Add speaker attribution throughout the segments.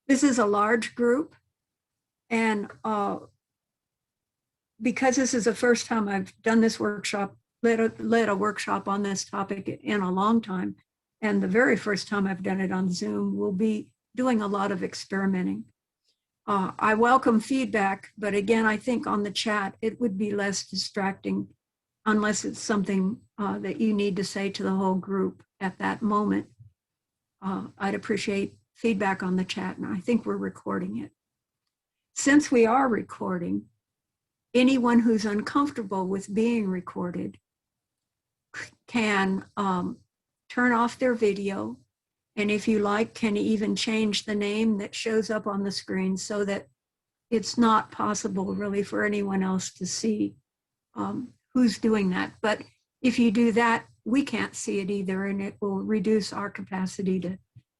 Speaker 1: This is a large group, and because this is the first time I've done this workshop, led a workshop on this topic in a long time, and the very first time I've done it on Zoom, we'll be doing a lot of experimenting. I welcome feedback, but again, I think on the chat, it would be less distracting unless it's something that you need to say to the whole group at that moment. I'd appreciate feedback on the chat, and I think we're recording it. Since we are recording, anyone who's uncomfortable with being recorded can turn off their video, and if you like, can even change the name that shows up on the screen so that it's not possible really for anyone else to see who's doing that. But if you do that, we can't see it either, and it will reduce our capacity to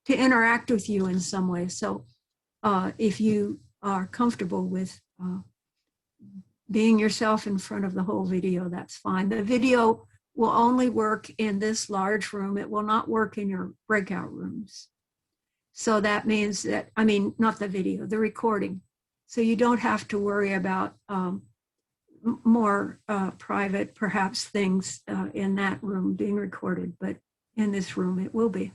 Speaker 1: interact with you in some way. So if you are comfortable with being yourself in front of the whole video, that's fine. The video will only work in this large room. It will not work in your breakout rooms. So that means that, I mean, not the video, the recording. So you don't have to worry about more private, perhaps, things in that room being recorded, but in this room it will be.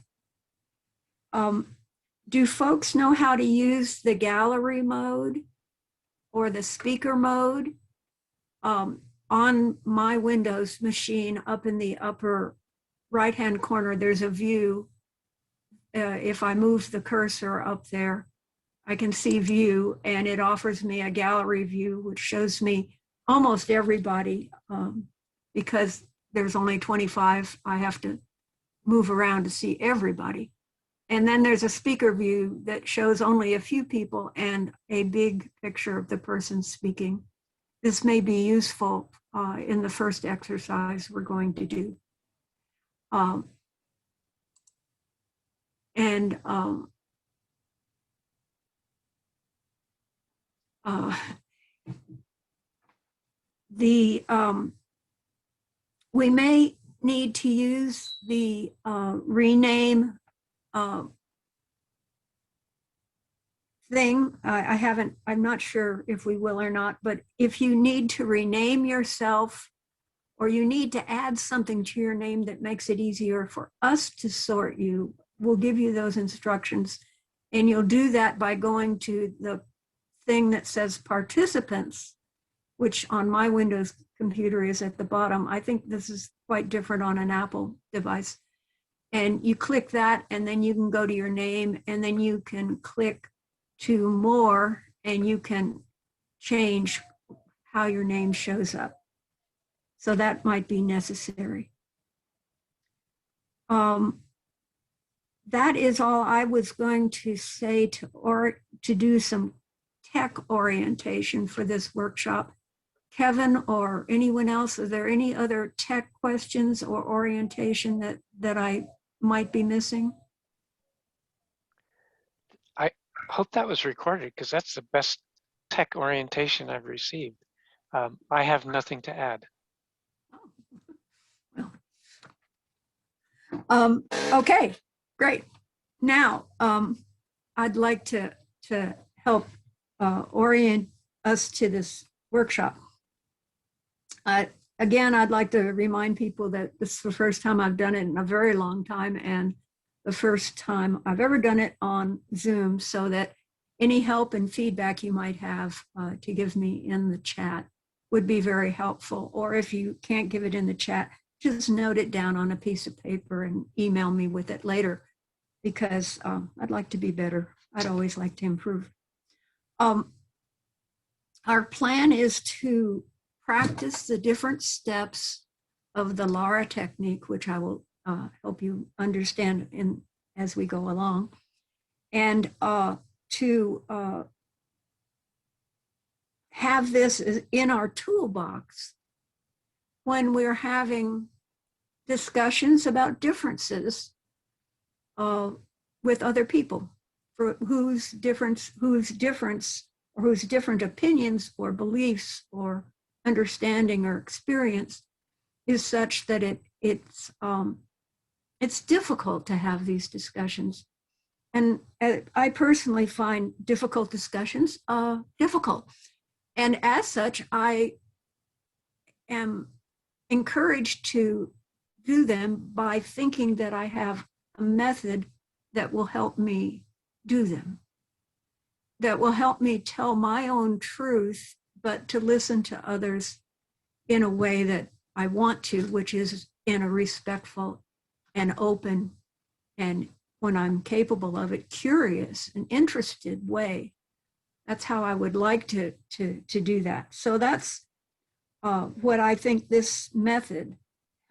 Speaker 1: Do folks know how to use the gallery mode or the speaker mode? On my Windows machine, up in the upper right-hand corner, there's a view. If I move the cursor up there, I can see view, and it offers me a gallery view, which shows me almost everybody. Because there's only 25, I have to move around to see everybody. And then there's a speaker view that shows only a few people and a big picture of the person speaking. This may be useful in the first exercise we're going to do. We may need to use the rename thing. I'm not sure if we will or not, but if you need to rename yourself or you need to add something to your name that makes it easier for us to sort you, we'll give you those instructions. And you'll do that by going to the thing that says participants, which on my Windows computer is at the bottom. I think this is quite different on an Apple device. And you click that, and then you can go to your name, and then you can click to more, and you can change how your name shows up. So that might be necessary. That is all I was going to say to do some tech orientation for this workshop. Kevin or anyone else, are there any other tech questions or orientation that I might be missing?
Speaker 2: I hope that was recorded, because that's the best tech orientation I've received. I have nothing to add.
Speaker 1: Well, okay, great. Now, I'd like to help orient us to this workshop. Again, I'd like to remind people that this is the first time I've done it in a very long time, and the first time I've ever done it on Zoom, so that any help and feedback you might have to give me in the chat would be very helpful. Or if you can't give it in the chat, just note it down on a piece of paper and email me with it later, because I'd like to be better. I'd always like to improve. Our plan is to practice the different steps of the LARA technique, which I will help you understand as we go along, and to have this in our toolbox when we're having discussions about differences with other people, for whose different opinions or beliefs or understanding or experience is such that it's difficult to have these discussions. And I personally find difficult discussions difficult. And as such, I am encouraged to do them by thinking that I have a method that will help me do them, that will help me tell my own truth, but to listen to others in a way that I want to, which is in a respectful and open, and when I'm capable of it, curious and interested way. That's how I would like to do that. So that's what I think this method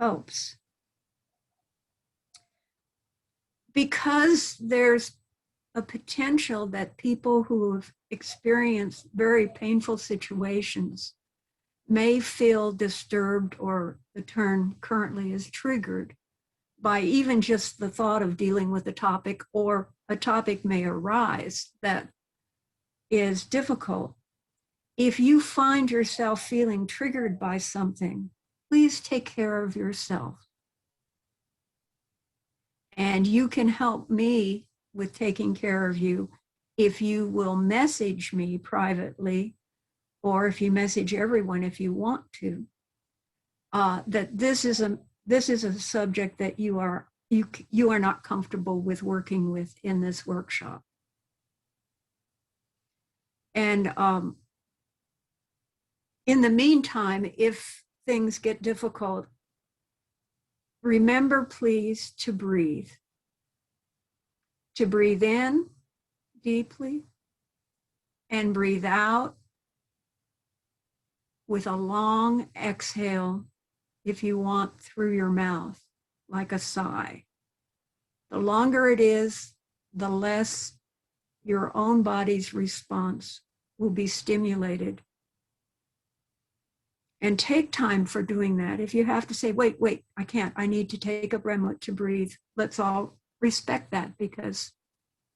Speaker 1: helps. Because there's a potential that people who have experienced very painful situations may feel disturbed, or the term currently is triggered by even just the thought of dealing with a topic, or a topic may arise that is difficult. If you find yourself feeling triggered by something, please take care of yourself. And you can help me with taking care of you if you will message me privately, or if you message everyone if you want to, that this is a subject that you are not comfortable with working with in this workshop. And in the meantime, if things get difficult, remember, please, to breathe. To breathe in deeply and breathe out with a long exhale, if you want, through your mouth, like a sigh. The longer it is, the less your own body's response will be stimulated. And take time for doing that. If you have to say, wait, I can't, I need to take a breath to breathe, let's all respect that, because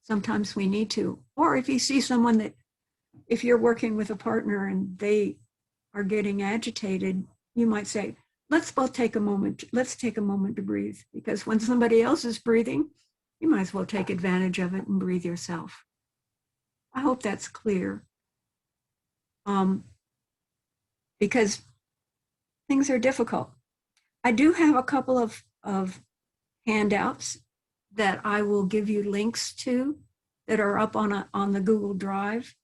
Speaker 1: sometimes we need to. Or if you see someone that, if you're working with a partner and they are getting agitated, you might say, let's both take a moment, let's take a moment to breathe, because when somebody else is breathing, you might as well take advantage of it and breathe yourself. I hope that's clear. Because things are difficult. I do have a couple of handouts that I will give you links to that are up on the Google Drive.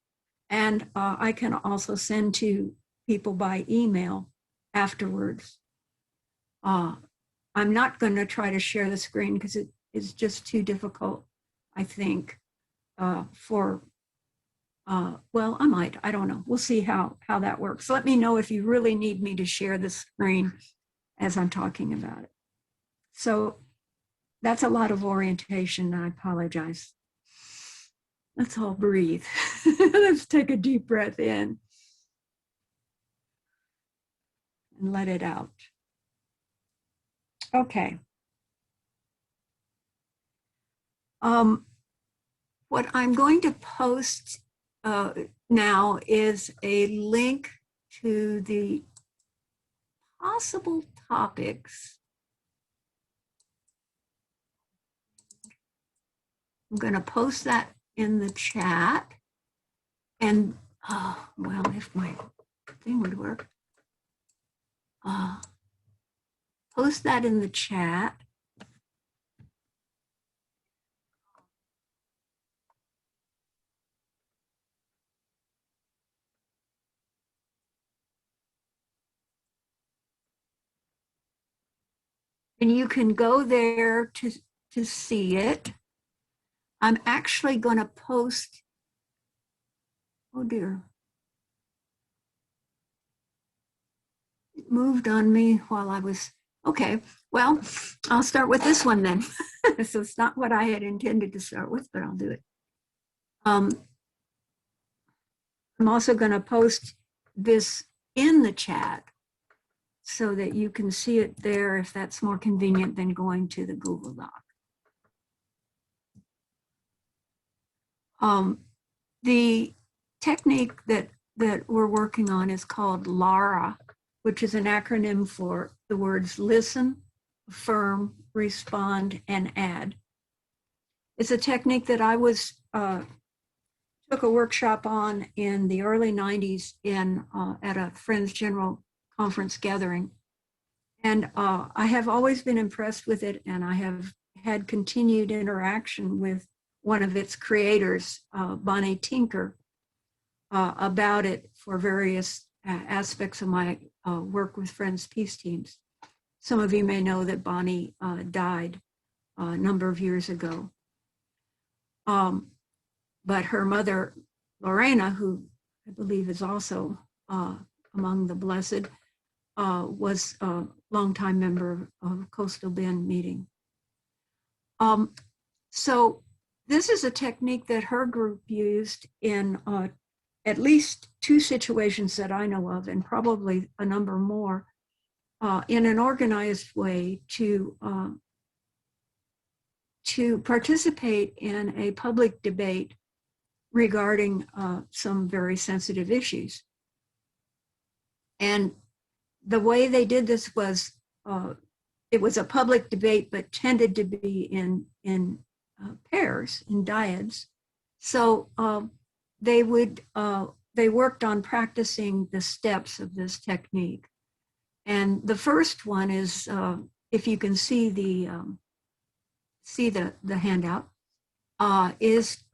Speaker 1: And I can also send to people by email afterwards. I'm not going to try to share the screen because it is just too difficult, I think, well, I don't know. We'll see how that works. Let me know if you really need me to share the screen as I'm talking about it. So that's a lot of orientation. I apologize. Let's all breathe. Let's take a deep breath in and let it out. Okay. What I'm going to post now is a link to the possible topics. I'm going to post that in the chat. And, well, if my thing would work, post that in the chat. And you can go there to see it. I'm actually going to post, oh dear. It moved on me while I was, okay, well, I'll start with this one then. So it's not what I had intended to start with, but I'll do it. I'm also going to post this in the chat so that you can see it there if that's more convenient than going to the Google Doc. The technique that we're working on is called LARA, which is an acronym for the words listen, affirm, respond, and add. it's a technique that I was took a workshop on in the early 90s in at a Friends General Conference gathering. And I have always been impressed with it, and I have had continued interaction with one of its creators, Bonnie Tinker, about it for various aspects of my work with Friends Peace Teams. Some of you may know that Bonnie died a number of years ago. But her mother, Lorena, who I believe is also among the blessed, was a longtime member of Coastal Bend meeting. So this is a technique that her group used in at least 2 situations that I know of, and probably a number more, in an organized way to participate in a public debate regarding some very sensitive issues. And the way they did this was, it was a public debate, but tended to be in pairs, in dyads. So they worked on practicing the steps of this technique. And the first one is, if you can see the handout, is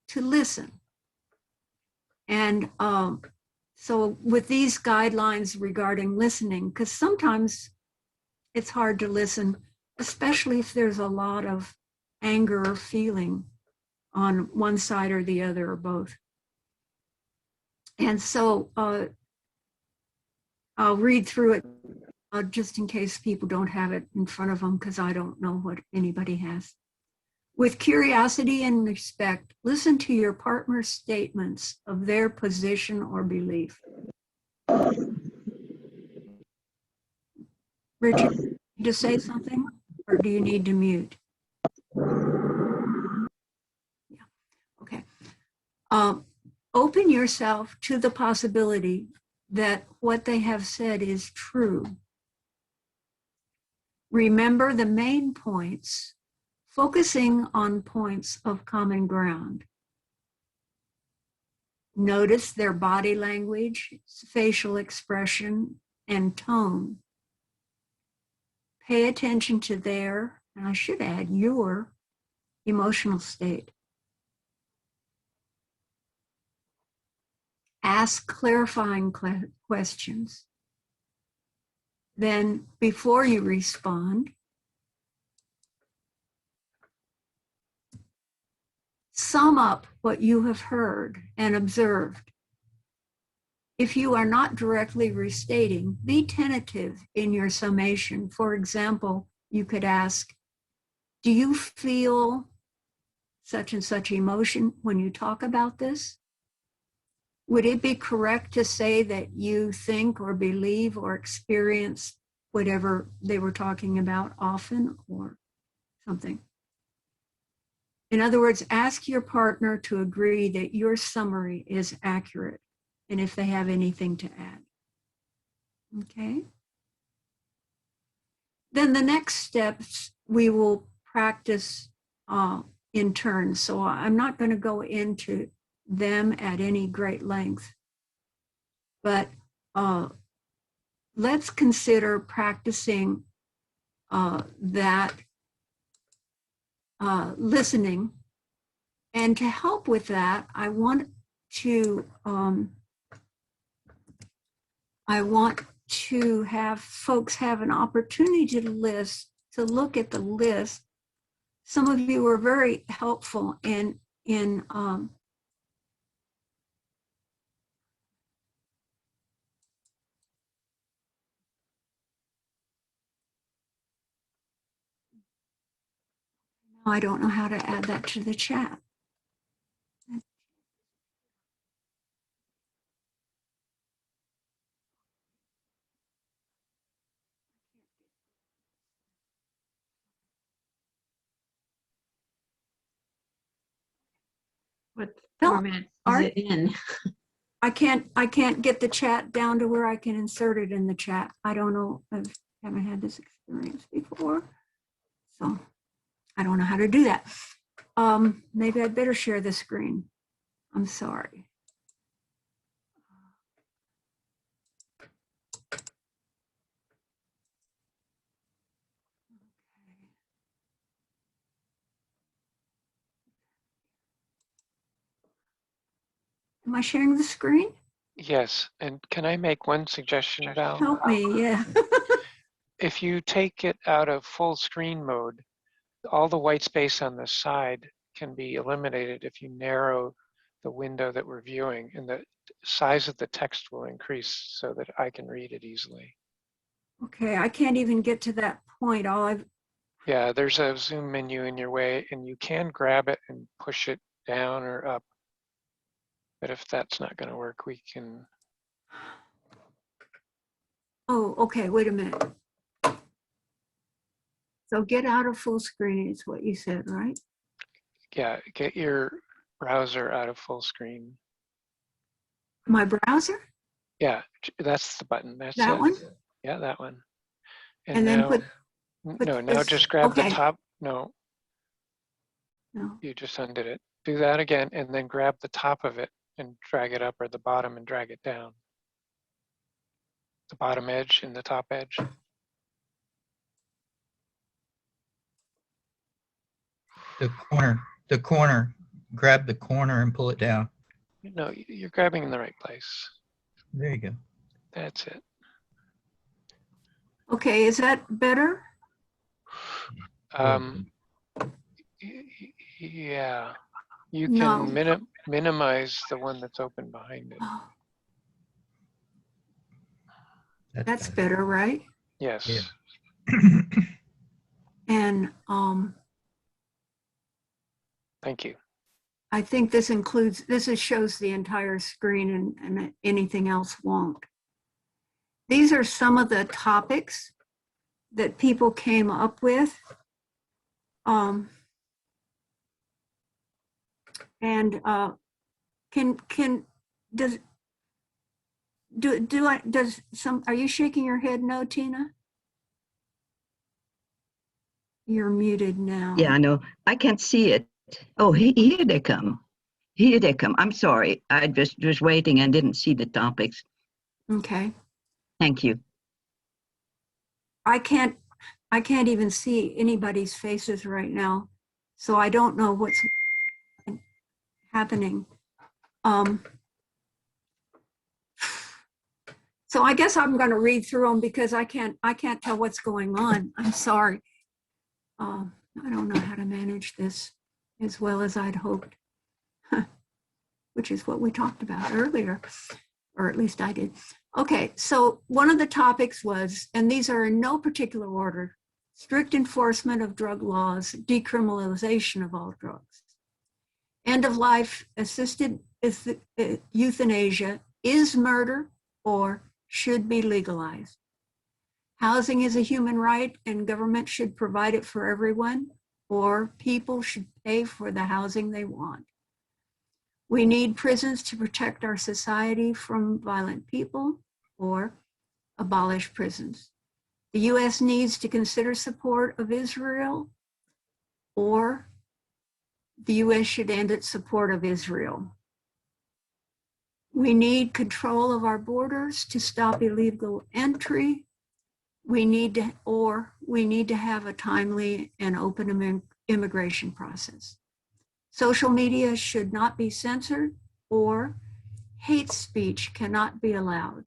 Speaker 1: to listen. And so with these guidelines regarding listening, because sometimes it's hard to listen, especially if there's a lot of anger or feeling on one side or the other or both. And so I'll read through it just in case people don't have it in front of them, because I don't know what anybody has. With curiosity and respect, listen to your partner's statements of their position or belief. Richard, need to say something, or do you need to mute? Yeah, okay. Open yourself to the possibility that what they have said is true. Remember the main points, focusing on points of common ground. Notice their body language, facial expression, and tone. Pay attention to their, and I should add your, emotional state. Ask clarifying questions. Then, before you respond, sum up what you have heard and observed. If you are not directly restating, be tentative in your summation. For example, you could ask, do you feel such and such emotion when you talk about this? Would it be correct to say that you think or believe or experience whatever they were talking about often or something? In other words, ask your partner to agree that your summary is accurate, and if they have anything to add. Okay? Then the next steps we will practice in turn. So I'm not going to go into them at any great length, but let's consider practicing that listening. And to help with that, I want to have folks have an opportunity to look at the list. Some of you were very helpful in I don't know how to add that to the chat.
Speaker 3: What format is it in?
Speaker 1: I can't get the chat down to where I can insert it in the chat. I don't know. I haven't had this experience before, so I don't know how to do that. Maybe I'd better share the screen. I'm sorry. Am I sharing the screen?
Speaker 2: Yes, and can I make one suggestion, Val?
Speaker 1: Help me, yeah.
Speaker 2: If you take it out of full screen mode, all the white space on the side can be eliminated if you narrow the window that we're viewing, and the size of the text will increase so that I can read it easily.
Speaker 1: Okay, I can't even get to that point.
Speaker 2: Yeah, there's a zoom menu in your way, and you can grab it and push it down or up. But if that's not going to work, we can.
Speaker 1: Oh, okay, wait a minute. So get out of full screen is what you said, right?
Speaker 2: Yeah, get your browser out of full screen.
Speaker 1: My browser?
Speaker 2: Yeah, that's the button. That's
Speaker 1: That
Speaker 2: it.
Speaker 1: one?
Speaker 2: Yeah, that one.
Speaker 1: And then
Speaker 2: now,
Speaker 1: put
Speaker 2: no, now
Speaker 1: this-
Speaker 2: just grab the
Speaker 1: okay.
Speaker 2: top. No,
Speaker 1: No.
Speaker 2: you just undid it. Do that again, and then grab the top of it and drag it up, or the bottom and drag it down. The bottom edge and the top edge.
Speaker 4: The corner, grab the corner and pull it down.
Speaker 2: No, you're grabbing in the right place.
Speaker 4: There you go.
Speaker 2: That's it.
Speaker 1: Okay, is that better?
Speaker 2: Yeah, you
Speaker 1: No.
Speaker 2: can minimize the one that's open behind it.
Speaker 1: Oh, that's better, right?
Speaker 2: Yes.
Speaker 4: Yeah.
Speaker 1: And
Speaker 2: Thank you.
Speaker 1: I think this shows the entire screen and anything else won't. These are some of the topics that people came up with. Are you shaking your head no, Tina? You're muted now.
Speaker 5: Yeah, I know. I can't see it. Oh, here they come. Here they come. I'm sorry. I just was waiting and didn't see the topics.
Speaker 1: Okay.
Speaker 5: Thank you.
Speaker 1: I can't even see anybody's faces right now, so I don't know what's happening. So I guess I'm going to read through them because I can't tell what's going on. I'm sorry. I don't know how to manage this as well as I'd hoped, which is what we talked about earlier, or at least I did. Okay, so one of the topics was, and these are in no particular order, strict enforcement of drug laws, decriminalization of all drugs. End of life assisted euthanasia is murder or should be legalized. Housing is a human right and government should provide it for everyone, or people should pay for the housing they want. We need prisons to protect our society from violent people, or abolish prisons. The US needs to consider support of Israel, or the US should end its support of Israel. We need control of our borders to stop illegal entry. We need to have a timely and open immigration process. Social media should not be censored, or hate speech cannot be allowed.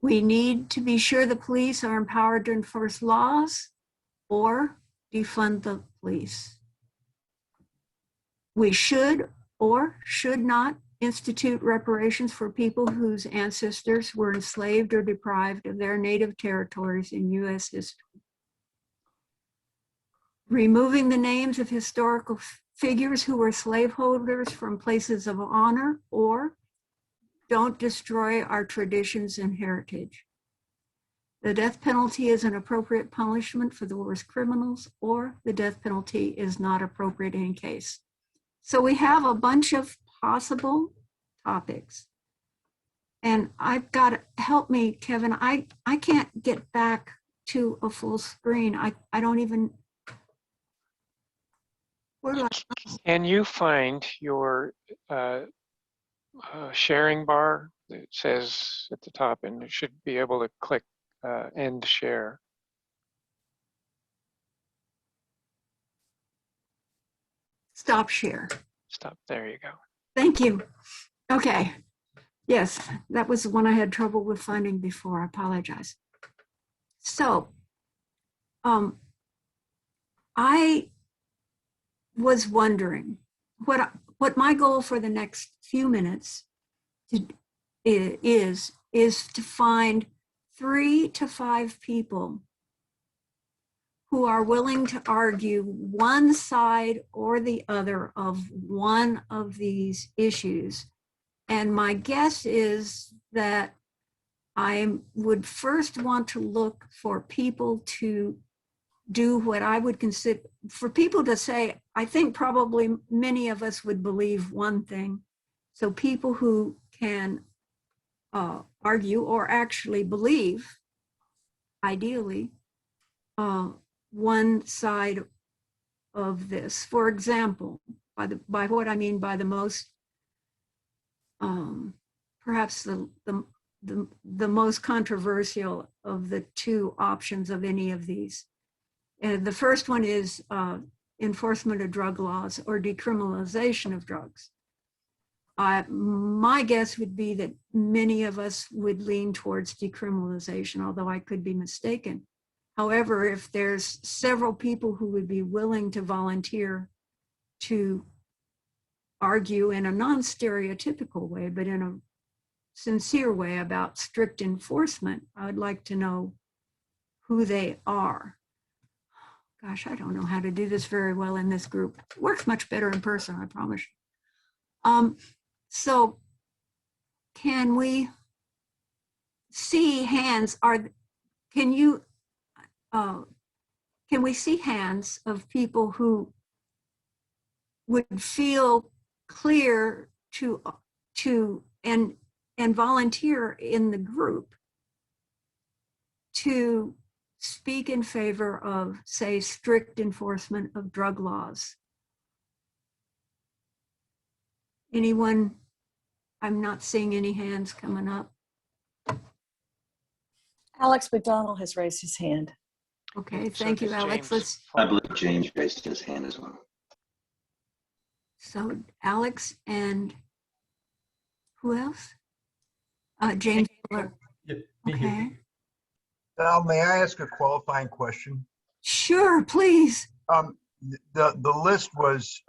Speaker 1: We need to be sure the police are empowered to enforce laws or defund the police. We should or should not institute reparations for people whose ancestors were enslaved or deprived of their native territories in US history. Removing the names of historical figures who were slaveholders from places of honor, or don't destroy our traditions and heritage. The death penalty is an appropriate punishment for the worst criminals, or the death penalty is not appropriate in case. So we have a bunch of possible topics. And I've got to help me, Kevin. I can't get back to a full screen. I don't even. Where do I?
Speaker 2: Can you find your sharing bar that says at the top, and you should be able to click end share.
Speaker 1: Stop share.
Speaker 2: Stop, there you go.
Speaker 1: Thank you. Okay. Yes, that was the one I had trouble with finding before. I apologize. So, I was wondering what my goal for the next few minutes is to find 3 to 5 people who are willing to argue one side or the other of one of these issues. And my guess is that I would first want to look for people to do what I would consider, for people to say, I think probably many of us would believe one thing. So people who can argue or actually believe, ideally, one side of this. For example, by what I mean by the most, perhaps the most controversial of the 2 options of any of these. And the first one is enforcement of drug laws or decriminalization of drugs. My guess would be that many of us would lean towards decriminalization, although I could be mistaken. However, if there's several people who would be willing to volunteer to argue in a non-stereotypical way, but in a sincere way about strict enforcement, I would like to know who they are. Gosh, I don't know how to do this very well in this group. It works much better in person, I promise you. So can we see hands? Can we see hands of people who would feel clear to and volunteer in the group to speak in favor of, say, strict enforcement of drug laws? Anyone? I'm not seeing any hands coming up.
Speaker 6: Alex McDonald has raised his hand.
Speaker 1: Okay,
Speaker 2: So
Speaker 1: thank you,
Speaker 2: does
Speaker 1: Alex.
Speaker 2: James.
Speaker 7: I believe James raised his hand as well.
Speaker 1: So Alex and who else? James. Okay.
Speaker 8: Val, may I ask a qualifying question?
Speaker 1: Sure, please.
Speaker 8: The list was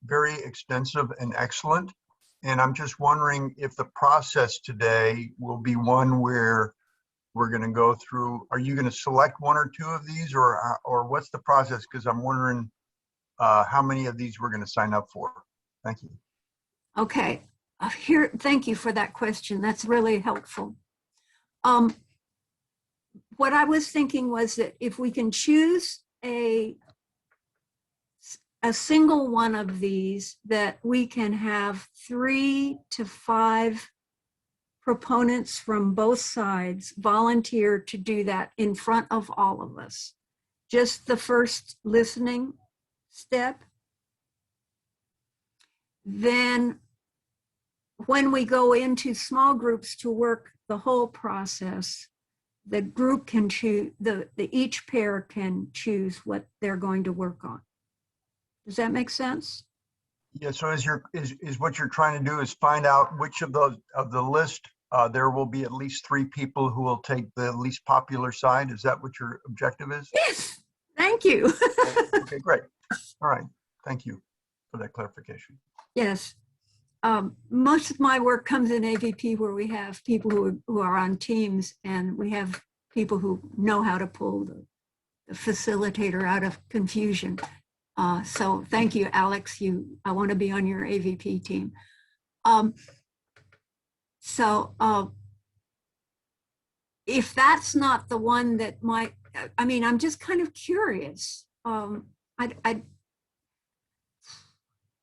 Speaker 8: very extensive and excellent, and I'm just wondering if the process today will be one where we're going to go through. Are you going to select 1 or 2 of these, or what's the process? Because I'm wondering how many of these we're going to sign up for. Thank you.
Speaker 1: Okay. Thank you for that question. That's really helpful. What I was thinking was that if we can choose a single one of these, that we can have 3 to 5 proponents from both sides volunteer to do that in front of all of us. Just the first listening step. Then when we go into small groups to work the whole process, the group can choose, each pair can choose what they're going to work on. Does that make sense?
Speaker 8: Yeah. So is what you're trying to do is find out which of the list there will be at least 3 people who will take the least popular side. Is that what your objective is?
Speaker 1: Yes. Thank you.
Speaker 8: Okay, great. All right. Thank you for that clarification.
Speaker 1: Yes. Most of my work comes in AVP, where we have people who are on teams, and we have people who know how to pull the facilitator out of confusion. So thank you, Alex. I want to be on your AVP team. If that's not the one that I'm just kind of curious.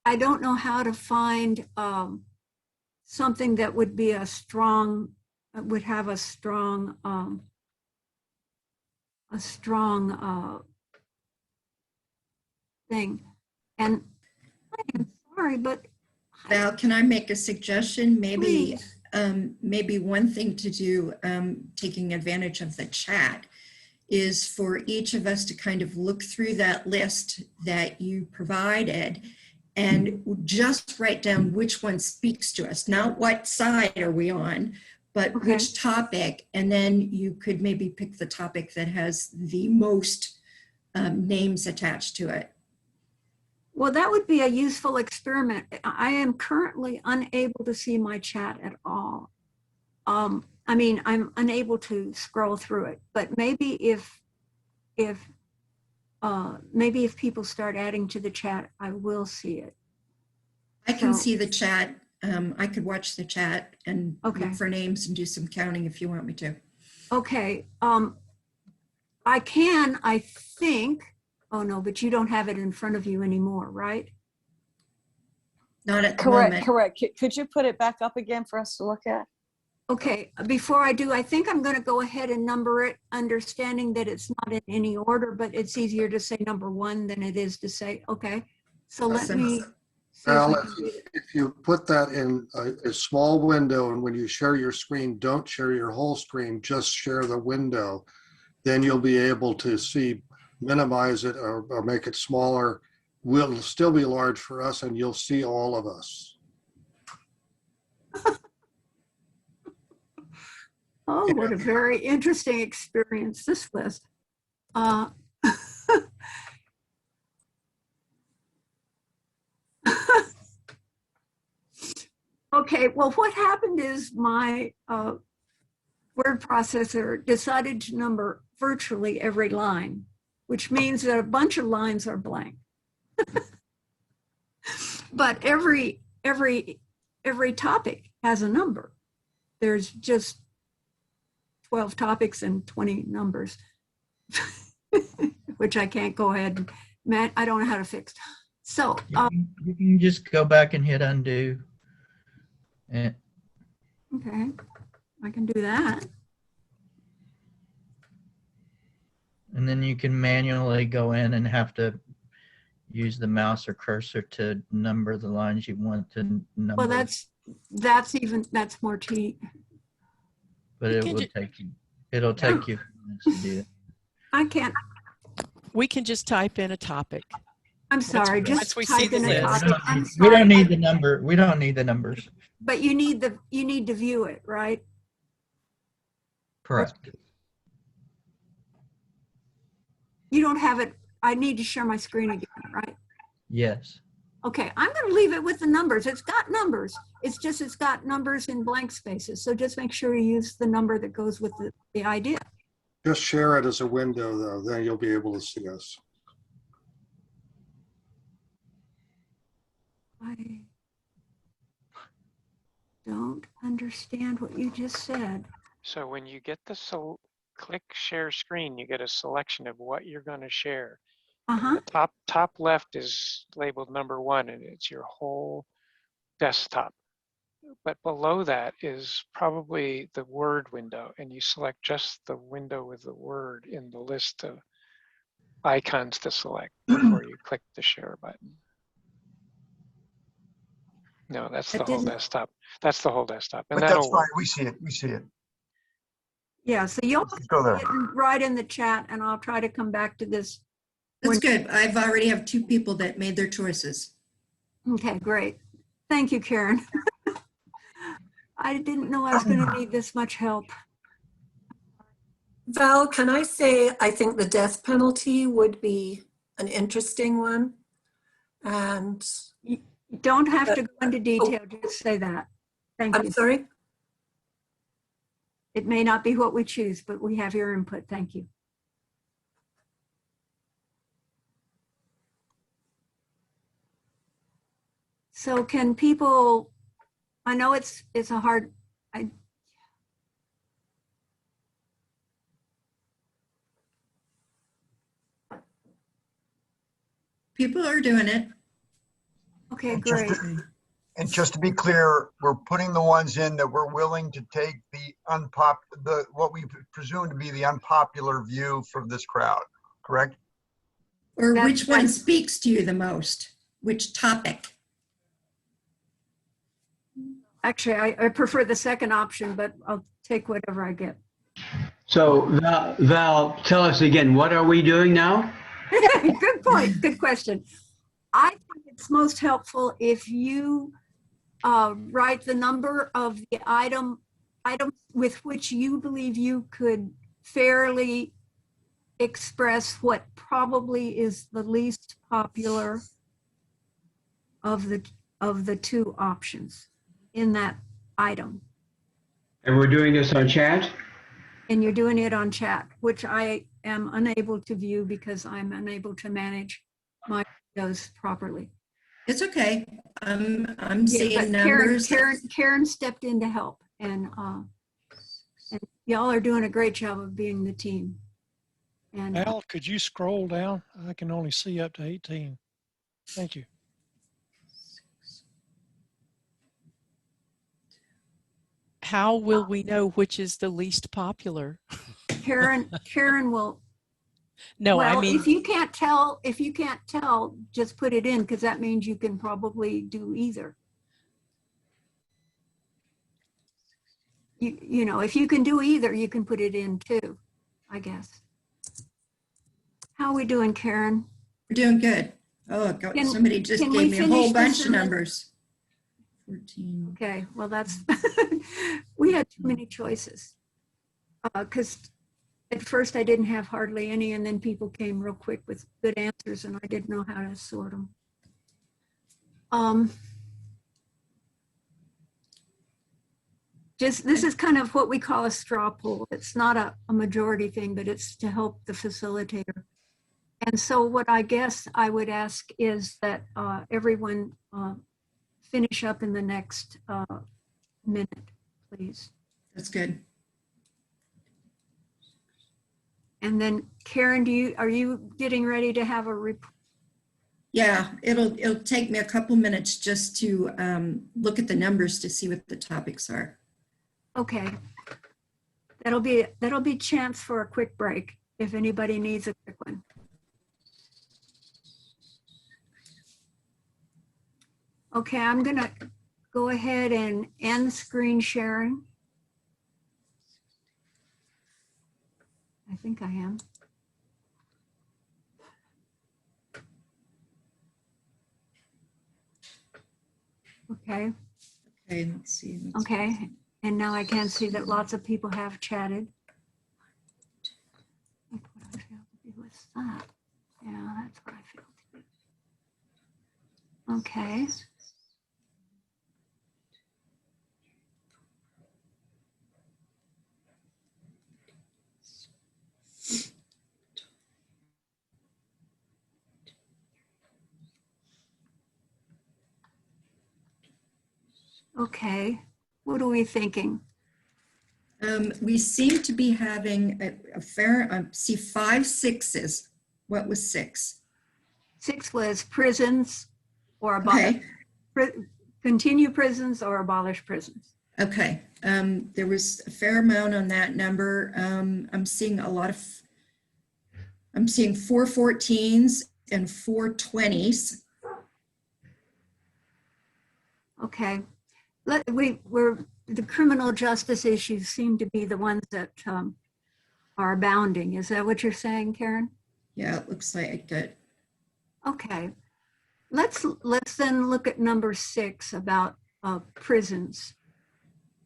Speaker 1: I don't know how to find something that would be would have a strong thing. And Sorry, but
Speaker 3: Val, can I make a suggestion? Maybe,
Speaker 1: please.
Speaker 3: maybe one thing to do, taking advantage of the chat, is for each of us to kind of look through that list that you provided and just write down which one speaks to us, not what side are we on, but
Speaker 1: Okay.
Speaker 3: which topic, and then you could maybe pick the topic that has the most names attached to it.
Speaker 1: Well, that would be a useful experiment. I am currently unable to see my chat at all. I mean, I'm unable to scroll through it, but maybe if people start adding to the chat, I will see it.
Speaker 3: I can
Speaker 1: So-
Speaker 3: see the chat. I could watch the chat and
Speaker 1: Okay.
Speaker 3: look for names and do some counting if you want me to.
Speaker 1: Okay, I think, oh no, but you don't have it in front of you anymore, right?
Speaker 3: Not at the
Speaker 6: Correct,
Speaker 3: moment.
Speaker 6: correct. Could you put it back up again for us to look at?
Speaker 1: Okay, before I do, I think I'm going to go ahead and number it, understanding that it's not in any order, but it's easier to say number 1 than it is to say, okay. So let
Speaker 3: Awesome.
Speaker 1: me see if
Speaker 9: Val,
Speaker 1: I can do it.
Speaker 9: if you put that in a small window, and when you share your screen, don't share your whole screen, just share the window, then you'll be able to see, minimize it or make it smaller. Will still be large for us, and you'll see all of us.
Speaker 1: Oh, what a very interesting experience, this list. Okay, well, what happened is my word processor decided to number virtually every line, which means that a bunch of lines are blank. But every topic has a number. There's just 12 topics and 20 numbers, which I can't go ahead and, Matt, I don't know how to fix. So,
Speaker 4: You can just go back and hit undo. And
Speaker 1: okay, I can do that.
Speaker 4: then you can manually go in and have to use the mouse or cursor to number the lines you want to number.
Speaker 1: Well, that's more
Speaker 4: but it will take you. It'll take you a few minutes to do it.
Speaker 1: I can't,
Speaker 10: We can just type in a topic.
Speaker 1: I'm sorry,
Speaker 10: once
Speaker 1: just
Speaker 10: we see
Speaker 1: type
Speaker 10: the
Speaker 1: in a
Speaker 10: list.
Speaker 1: topic. I'm
Speaker 4: We don't
Speaker 1: sorry,
Speaker 4: need the number. We don't need the numbers.
Speaker 1: but you need to view it, right?
Speaker 4: Correct.
Speaker 1: You don't have it. I need to share my screen again, right?
Speaker 4: Yes.
Speaker 1: Okay, I'm going to leave it with the numbers. It's got numbers. It's got numbers in blank spaces. So just make sure you use the number that goes with the idea.
Speaker 9: Just share it as a window, though, then you'll be able to see us.
Speaker 1: I don't understand what you just said.
Speaker 2: So when you get the click share screen, you get a selection of what you're going to share.
Speaker 1: Uh-huh.
Speaker 2: The top left is labeled number 1, and it's your whole desktop. But below that is probably the Word window, and you select just the window with the word in the list of icons to select before you click the share button. No, that's the whole desktop. That's the whole desktop, and
Speaker 8: But that's
Speaker 2: that'll
Speaker 8: fine.
Speaker 2: work.
Speaker 8: We see it. We see it.
Speaker 1: Yeah, so you'll
Speaker 8: Go there.
Speaker 1: write in the chat, and I'll try to come back to this.
Speaker 3: That's good. I've already have 2 people that made their choices.
Speaker 1: Okay, great. Thank you, Karen. I didn't know I was going to need this much help.
Speaker 11: Val, can I say, I think the death penalty would be an interesting one. And
Speaker 1: You don't have to go into detail, just say that. Thank you.
Speaker 11: I'm sorry?
Speaker 1: It may not be what we choose, but we have your input. Thank you. So can people, I know it's a hard,
Speaker 3: People are doing it.
Speaker 1: okay,
Speaker 8: And
Speaker 1: great.
Speaker 8: And just to be clear, we're putting the ones in that we're willing to take what we presume to be the unpopular view from this crowd, correct?
Speaker 3: Or
Speaker 1: That's-
Speaker 3: which one speaks to you the most? which topic?
Speaker 1: Actually, I prefer the second option, but I'll take whatever I get.
Speaker 12: So Val, tell us again, what are we doing now?
Speaker 1: Good point. Good question. I think it's most helpful if you write the number of the items with which you believe you could fairly express what probably is the least popular of the two options in that item.
Speaker 12: And we're doing this on chat?
Speaker 1: And you're doing it on chat, which I am unable to view because I'm unable to manage my windows properly.
Speaker 3: It's okay. I'm
Speaker 1: Yeah,
Speaker 3: seeing
Speaker 1: but
Speaker 3: numbers.
Speaker 1: Karen stepped in to help, and y'all are doing a great job of being the team. And
Speaker 13: Al, could you scroll down? I can only see up to 18. Thank you.
Speaker 10: How will we know which is the least popular?
Speaker 1: Karen will.
Speaker 10: No,
Speaker 1: Well,
Speaker 10: I mean,
Speaker 1: if you can't tell, just put it in, because that means you can probably do either. You know, if you can do either, you can put it in too, I guess. How are we doing, Karen?
Speaker 3: We're doing good. Oh, somebody just
Speaker 1: can we
Speaker 3: gave me a whole
Speaker 1: finish
Speaker 3: bunch
Speaker 1: this
Speaker 3: of
Speaker 1: and then-
Speaker 3: numbers. 14.
Speaker 1: Okay, well, that's, we had too many choices. Because at first I didn't have hardly any, and then people came real quick with good answers, and I didn't know how to sort them. This is kind of what we call a straw poll. It's not a majority thing, but it's to help the facilitator. And so what I guess I would ask is that everyone finish up in the next minute, please.
Speaker 3: That's good.
Speaker 1: And then Karen, are you getting ready to have a report?
Speaker 3: Yeah, it'll take me a couple minutes just to look at the numbers to see what the topics are.
Speaker 1: Okay. That'll be chance for a quick break if anybody needs a quick one. Okay, I'm gonna go ahead and end screen sharing. I think I am. Okay.
Speaker 3: Okay, let's see.
Speaker 1: Okay, and now I can see that lots of people have chatted. What I failed to do with that. Yeah, that's what I failed to do. Okay. Okay, what are we thinking?
Speaker 3: We seem to be having a fair, see 5 6s. What was 6?
Speaker 1: 6 was prisons or abolish, continue prisons or abolish prisons.
Speaker 3: Okay, there was a fair amount on that number. I'm seeing 4 14s and 4 20s.
Speaker 1: Okay, the criminal justice issues seem to be the ones that are abounding. Is that what you're saying, Karen?
Speaker 3: Yeah, it looks like it.
Speaker 1: Okay, let's then look at number 6 about prisons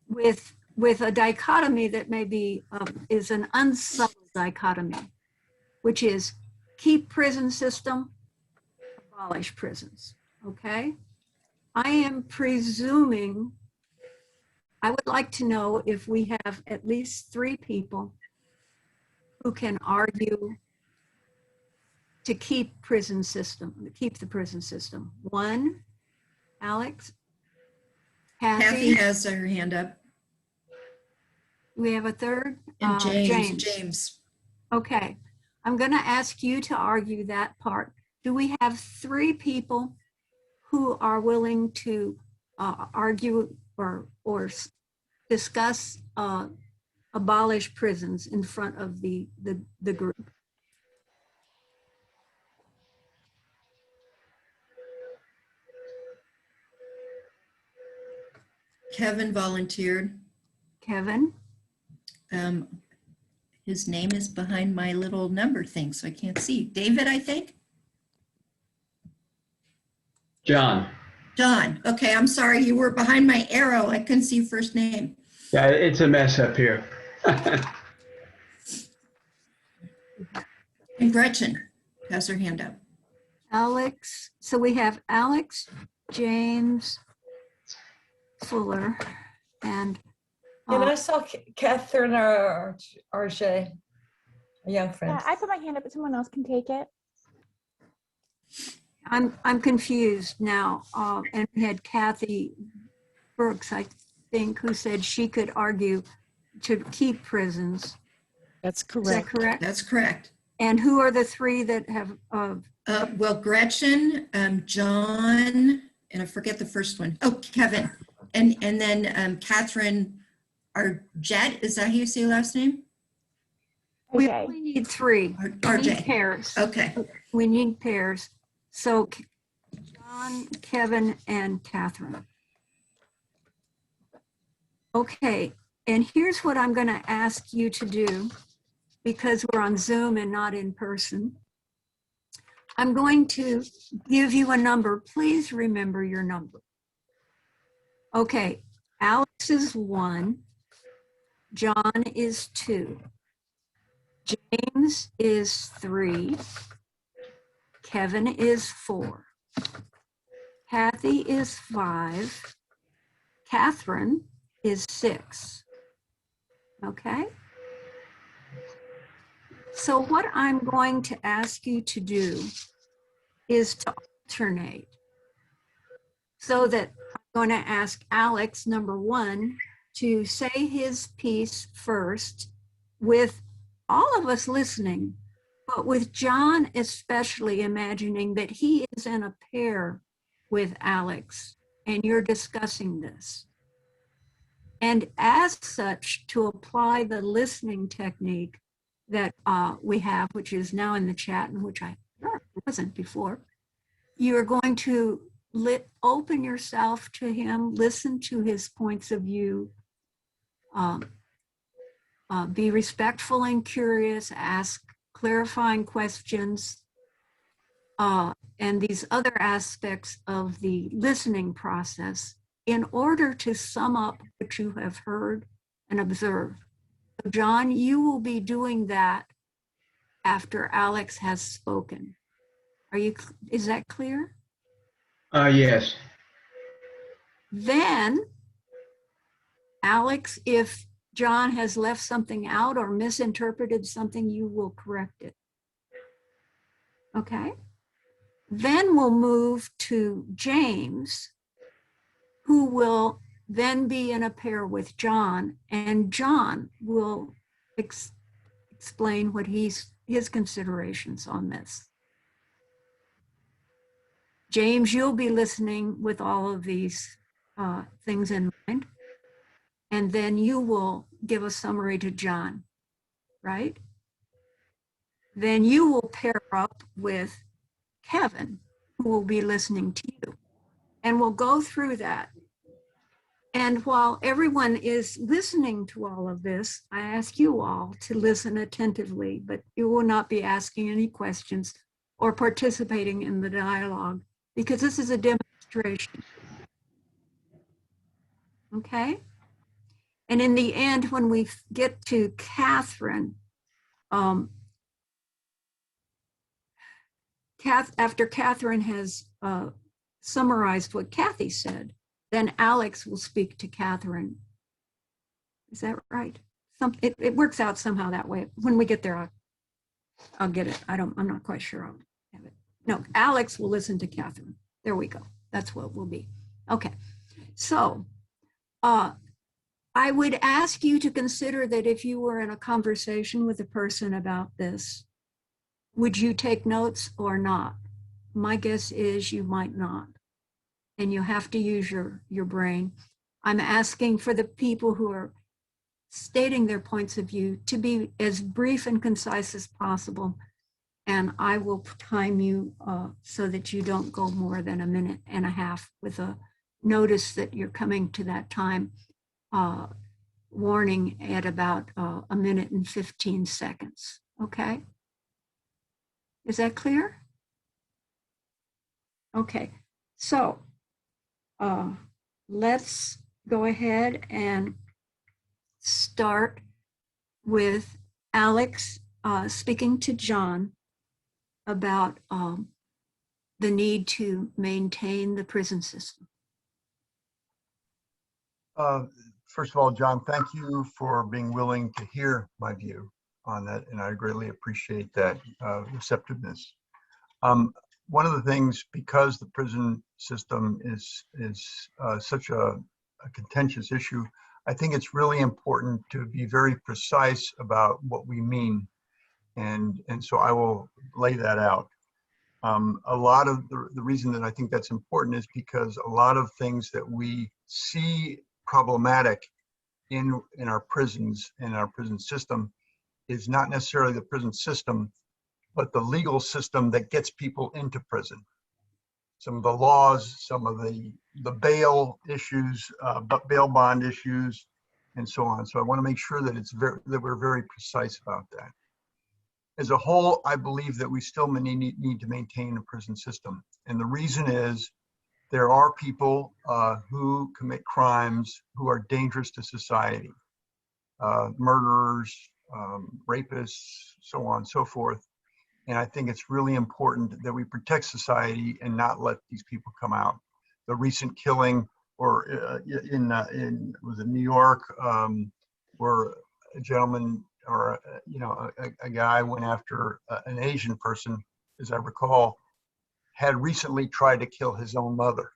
Speaker 1: with a dichotomy that maybe is an unsubtle dichotomy, which is keep prison system, abolish prisons. Okay, I am presuming, I would like to know if we have at least 3 people who can argue to keep the prison system. 1, Alex?
Speaker 3: Kathy has her hand up.
Speaker 1: We have a third?
Speaker 3: And James.
Speaker 1: Okay, I'm gonna ask you to argue that part. Do we have 3 people who are willing to argue or discuss abolish prisons in front of the group?
Speaker 3: Kevin volunteered.
Speaker 1: Kevin,
Speaker 3: His name is behind my little number thing, so I can't see. David, I think?
Speaker 12: John.
Speaker 3: John. Okay, I'm sorry. You were behind my arrow. I couldn't see your first name.
Speaker 12: Yeah, it's a mess up here.
Speaker 3: And Gretchen has her hand up.
Speaker 1: Alex. So we have Alex, James, Fuller, and
Speaker 6: And I saw Catherine RJ, a young friend.
Speaker 14: Yeah, I put my hand up, but someone else can take it.
Speaker 1: I'm confused now. And we had Kathy Brooks, I think, who said she could argue to keep prisons.
Speaker 10: That's correct.
Speaker 1: Is that correct?
Speaker 3: That's correct.
Speaker 1: And who are the three that have?
Speaker 3: Well, Gretchen, John, and I forget the first one. Oh, Kevin, and then Catherine Arjett. Is that how you say your last name?
Speaker 1: We only need three. We need pairs.
Speaker 3: Okay.
Speaker 1: We need pairs. So John, Kevin, and Catherine. Okay, and here's what I'm going to ask you to do, because we're on Zoom and not in person. I'm going to give you a number. Please remember your number. Okay, Alex is 1. John is 2. James is 3. Kevin is 4. Kathy is 5. Catherine is 6. Okay? So what I'm going to ask you to do is to alternate, so that I'm going to ask Alex, number 1, to say his piece first with all of us listening, but with John especially imagining that he is in a pair with Alex and you're discussing this. And as such, to apply the listening technique that we have, which is now in the chat and which I wasn't before, you're going to open yourself to him, listen to his points of view, be respectful and curious, ask clarifying questions, and these other aspects of the listening process in order to sum up what you have heard and observed. So John, you will be doing that after Alex has spoken. Is that clear?
Speaker 12: Yes.
Speaker 1: Then, Alex, if John has left something out or misinterpreted something, you will correct it. Okay? Then we'll move to James, who will then be in a pair with John, and John will explain what his considerations on this. James, you'll be listening with all of these things in mind, and then you will give a summary to John, right? Then you will pair up with Kevin, who will be listening to you, and we'll go through that. And while everyone is listening to all of this, I ask you all to listen attentively, but you will not be asking any questions or participating in the dialogue, because this is a demonstration. Okay? And in the end, when we get to Catherine, after Catherine has summarized what Kathy said, then Alex will speak to Catherine. Is that right? It works out somehow that way. When we get there, I'll get it. I'm not quite sure I'll have it. No, Alex will listen to Catherine. There we go. That's what it will be. Okay. So I would ask you to consider that if you were in a conversation with a person about this, would you take notes or not? My guess is you might not. And you have to use your brain. I'm asking for the people who are stating their points of view to be as brief and concise as possible. And I will time you so that you don't go more than 1.5 minutes with notice that you're coming to that time warning at about 1 minute and 15 seconds. Okay? Is that clear? Okay, so let's go ahead and start with Alex speaking to John about the need to maintain the prison system.
Speaker 8: First of all, John, thank you for being willing to hear my view on that, and I greatly appreciate that receptiveness. One of the things, because the prison system is such a contentious issue, I think it's really important to be very precise about what we mean, and so I will lay that out. A lot of the reason that I think that's important is because a lot of things that we see problematic in our prisons, in our prison system, is not necessarily the prison system, but the legal system that gets people into prison. Some of the laws, some of the bail issues, bail bond issues, and so on. So I want to make sure that that we're very precise about that. As a whole, I believe that we still need to maintain a prison system. And the reason is there are people who commit crimes who are dangerous to society. Murderers, rapists, so on and so forth. And I think it's really important that we protect society and not let these people come out. The recent killing, or in was it New York, where a gentleman or a guy went after an Asian person, as I recall, had recently tried to kill his own mother.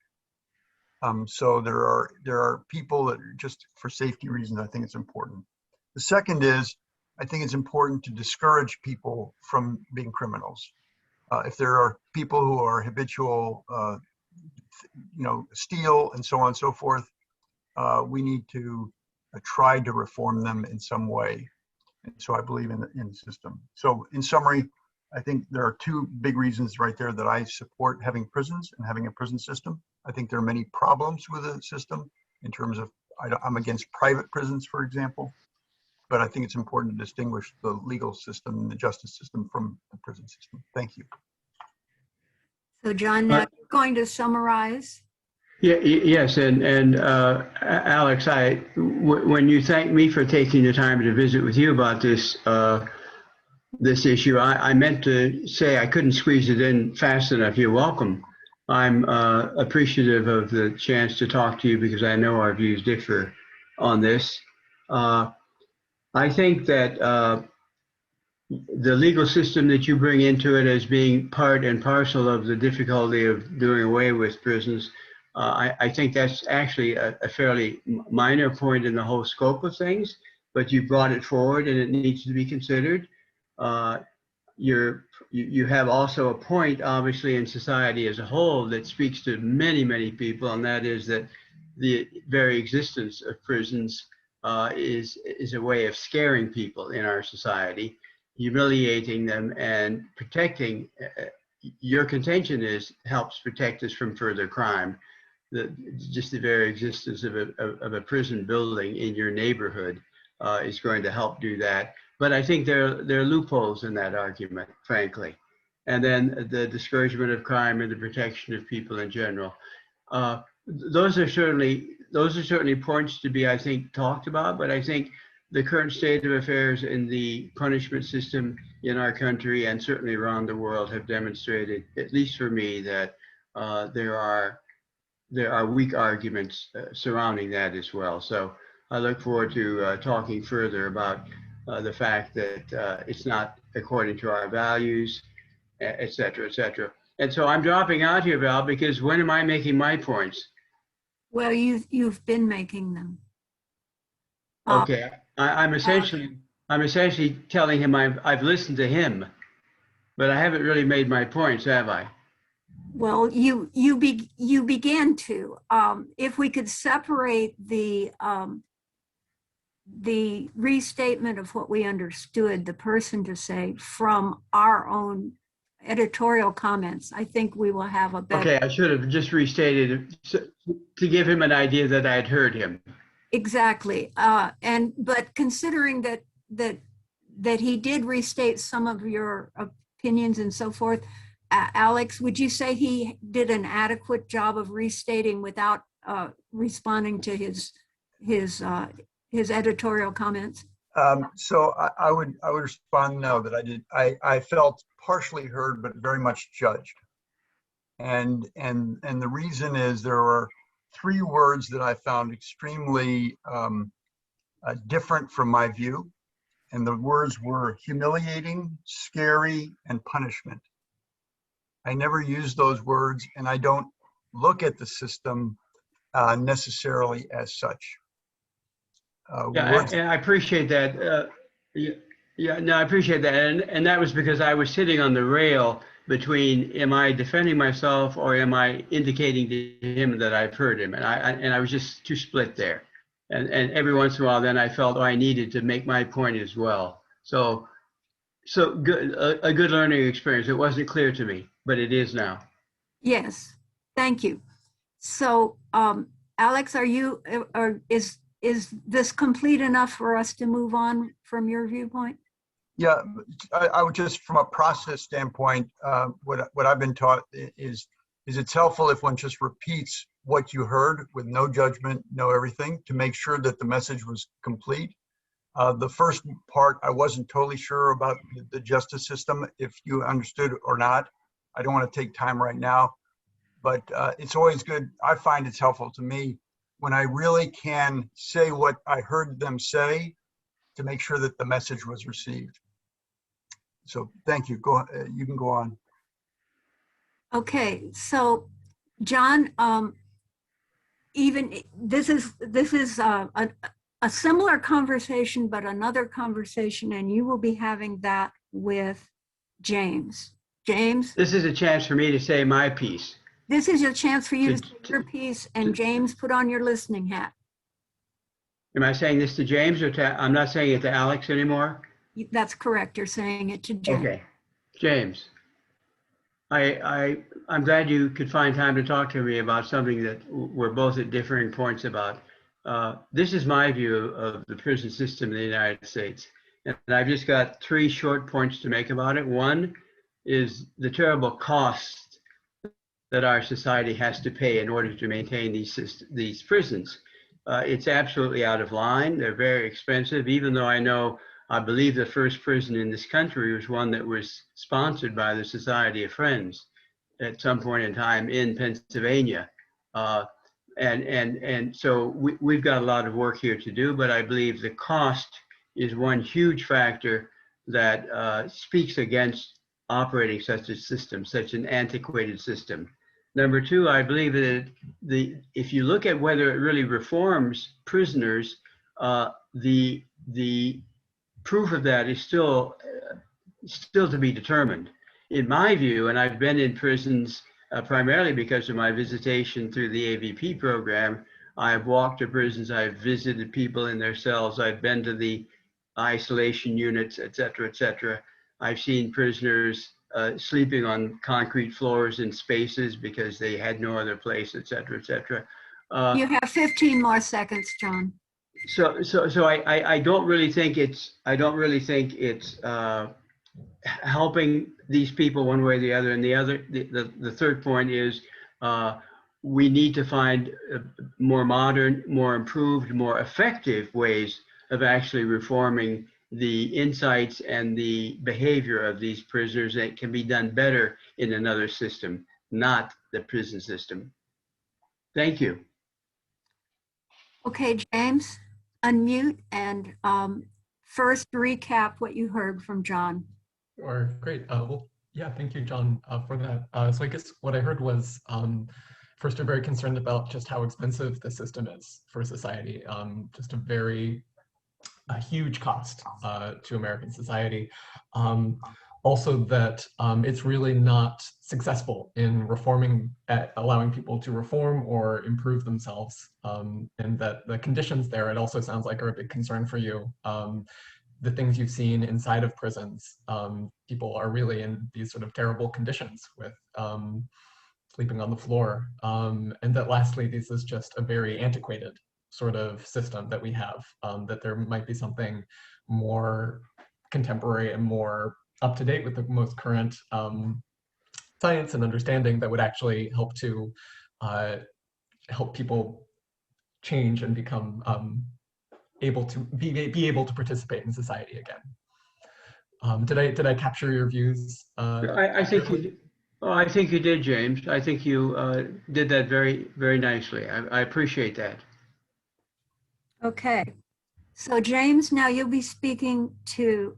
Speaker 8: So there are people that are just for safety reasons, I think it's important. The second is, I think it's important to discourage people from being criminals. If there are people who are habitual, steal and so on and so forth, we need to try to reform them in some way. And so I believe in the system. So in summary, I think there are two big reasons right there that I support having prisons and having a prison system. I think there are many problems with the system in terms of, I'm against private prisons, for example, but I think it's important to distinguish the legal system and the justice system from the prison system. Thank you.
Speaker 1: So John, now you're going to summarize.
Speaker 12: Yes, and Alex, when you thanked me for taking the time to visit with you about this this issue, I meant to say I couldn't squeeze it in fast enough. You're welcome. I'm appreciative of the chance to talk to you because I know our views differ on this. I think that the legal system that you bring into it as being part and parcel of the difficulty of doing away with prisons, I think that's actually a fairly minor point in the whole scope of things, but you brought it forward and it needs to be considered. You have also a point, obviously, in society as a whole that speaks to many, many people, and that is that the very existence of prisons is a way of scaring people in our society, humiliating them and protecting. Your contention helps protect us from further crime. Just the very existence of a prison building in your neighborhood is going to help do that. But I think there are loopholes in that argument, frankly. And then the discouragement of crime and the protection of people in general. Those are certainly points to be, I think, talked about. But I think the current state of affairs in the punishment system in our country and certainly around the world have demonstrated, at least for me, that there are weak arguments surrounding that as well. So I look forward to talking further about the fact that it's not according to our values, et cetera, et cetera. And so I'm dropping out here, Val, because when am I making my points?
Speaker 1: Well, you've been making them.
Speaker 12: Okay, I'm essentially telling him I've listened to him, but I haven't really made my points, have I?
Speaker 1: Well, you began to. If we could separate the restatement of what we understood the person to say from our own editorial comments. I think we will have a better.
Speaker 12: Okay, I should have just restated it to give him an idea that I had heard him.
Speaker 1: Exactly. But considering that he did restate some of your opinions and so forth, Alex, would you say he did an adequate job of restating without responding to his editorial comments?
Speaker 8: So I would respond no, that I did. I felt partially heard, but very much judged. And the reason is there were 3 words that I found extremely different from my view. And the words were humiliating, scary, and punishment. I never use those words, and I don't look at the system necessarily as such.
Speaker 12: I appreciate that. No, I appreciate that. And that was because I was sitting on the rail between, am I defending myself or am I indicating to him that I've heard him? And I was just too split there. And every once in a while, then I felt, I needed to make my point as well. So good, a good learning experience. It wasn't clear to me, but it is now.
Speaker 1: Yes, thank you. So, Alex, is this complete enough for us to move on from your viewpoint?
Speaker 8: Yeah, I would just, from a process standpoint, what I've been taught is it's helpful if one just repeats what you heard with no judgment, no everything, to make sure that the message was complete. The first part, I wasn't totally sure about the justice system, if you understood or not. I don't want to take time right now, but it's always good. I find it's helpful to me when I really can say what I heard them say to make sure that the message was received. So thank you. You can go on.
Speaker 1: Okay, so John, even this is a similar conversation, but another conversation, and you will be having that with James. James?
Speaker 12: This is a chance for me to say my piece.
Speaker 1: This is a chance for you to say your piece, and James, put on your listening hat.
Speaker 12: Am I saying this to James or I'm not saying it to Alex anymore?
Speaker 1: That's correct. You're saying it to James.
Speaker 12: Okay, James. I'm glad you could find time to talk to me about something that we're both at differing points about. This is my view of the prison system in the United States. And I've just got 3 short points to make about it. One is the terrible cost that our society has to pay in order to maintain these prisons. It's absolutely out of line. They're very expensive, even though I believe the first prison in this country was one that was sponsored by the Society of Friends at some point in time in Pennsylvania. And so we've got a lot of work here to do, but I believe the cost is one huge factor that speaks against operating such a system, such an antiquated system. Number 2, I believe that if you look at whether it really reforms prisoners, the proof of that is still to be determined. In my view, and I've been in prisons primarily because of my visitation through the AVP program, I've walked to prisons, I've visited people in their cells, I've been to the isolation units, et cetera, I've seen prisoners sleeping on concrete floors in spaces because they had no other place, et cetera.
Speaker 1: You have 15 more seconds, John.
Speaker 12: So I don't really think it's helping these people one way or the other. And the third point is we need to find more modern, more improved, more effective ways of actually reforming the insights and the behavior of these prisoners. That can be done better in another system, not the prison system. Thank you.
Speaker 1: Okay, James, unmute and first recap what you heard from John.
Speaker 15: Sure, great. Well, yeah, thank you, John, for that. So I guess what I heard was, first, you're very concerned about just how expensive the system is for society. Just a huge cost to American society. Also that it's really not successful in reforming, allowing people to reform or improve themselves. And that the conditions there, it also sounds like, are a big concern for you. the things you've seen inside of prisons. People are really in these sort of terrible conditions with sleeping on the floor. And that lastly, this is just a very antiquated sort of system that we have, that there might be something more contemporary and more up to date with the most current science and understanding that would actually help to help people change and become able to be able to participate in society again. Did I capture your views?
Speaker 12: I think you. Oh, I think you did, James. I think you did that very nicely. I appreciate that.
Speaker 1: Okay. So James, now you'll be speaking to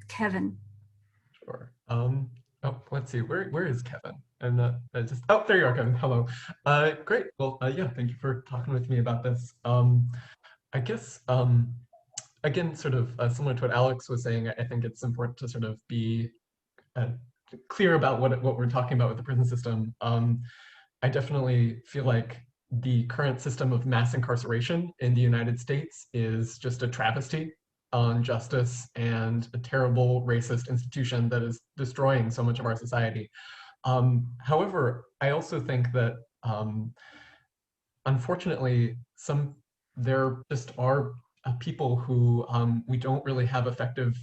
Speaker 1: Kevin.
Speaker 15: Sure. Oh, let's see. Where is Kevin? And oh, there you are, Kevin. Hello. Great. Well, yeah. Thank you for talking with me about this. I guess again, sort of similar to what Alex was saying, I think it's important to sort of be clear about what we're talking about with the prison system. I definitely feel like the current system of mass incarceration in the United States is just a travesty on justice and a terrible racist institution that is destroying so much of our society. However, I also think that unfortunately, there just are people who we don't really have effective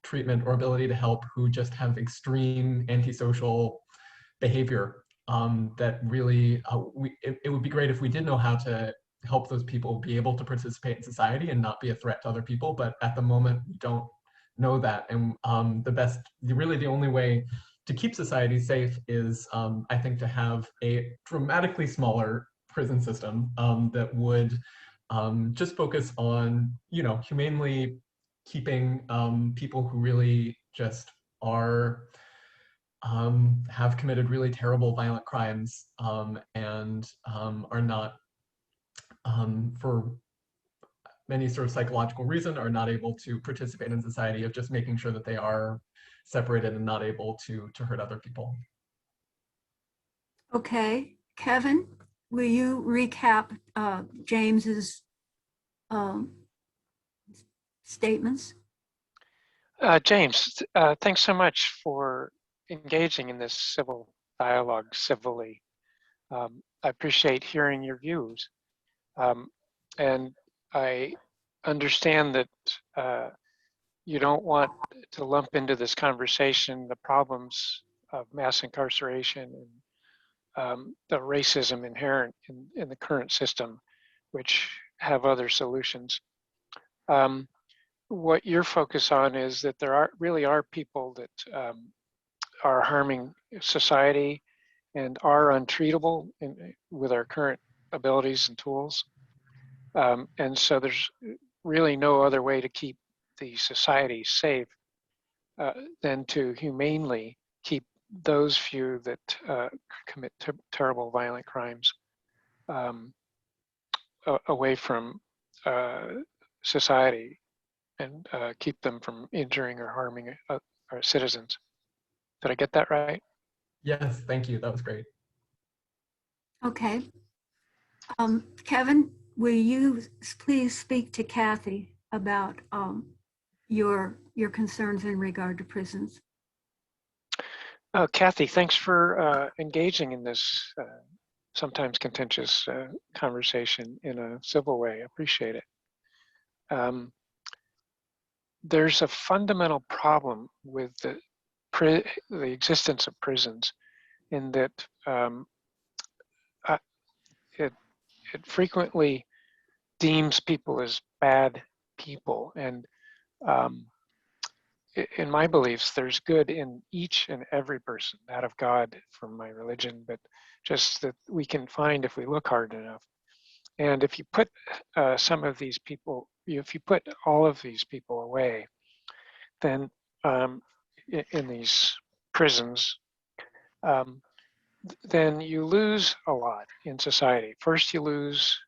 Speaker 15: treatment or ability to help, who just have extreme antisocial behavior that really, it would be great if we did know how to help those people be able to participate in society and not be a threat to other people. But at the moment, we don't know that. And really the only way to keep society safe is, I think, to have a dramatically smaller prison system that would just focus on, humanely keeping people who really just have committed really terrible violent crimes and are not, for many sort of psychological reason, are not able to participate in society, of just making sure that they are separated and not able to hurt other people.
Speaker 1: Okay, Kevin, will you recap James's statements?
Speaker 2: James, thanks so much for engaging in this civil dialogue civilly. I appreciate hearing your views. And I understand that you don't want to lump into this conversation the problems of mass incarceration and the racism inherent in the current system, which have other solutions. What you're focused on is that there really are people that are harming society and are untreatable with our current abilities and tools. And so there's really no other way to keep the society safe than to humanely keep those few that commit terrible violent crimes away from society and keep them from injuring or harming our citizens. Did I get that right?
Speaker 15: Yes, thank you. That was great.
Speaker 1: Okay. Kevin, will you please speak to Kathy about your concerns in regard to prisons?
Speaker 2: Kathy, thanks for engaging in this sometimes contentious conversation in a civil way. I appreciate it. There's a fundamental problem with the existence of prisons, in that it frequently deems people as bad people. And in my beliefs, there's good in each and every person, not of God from my religion, but just that we can find if we look hard enough. And if you put some of these people, if you put all of these people away, then in these prisons, then you lose a lot in society. First, you lose,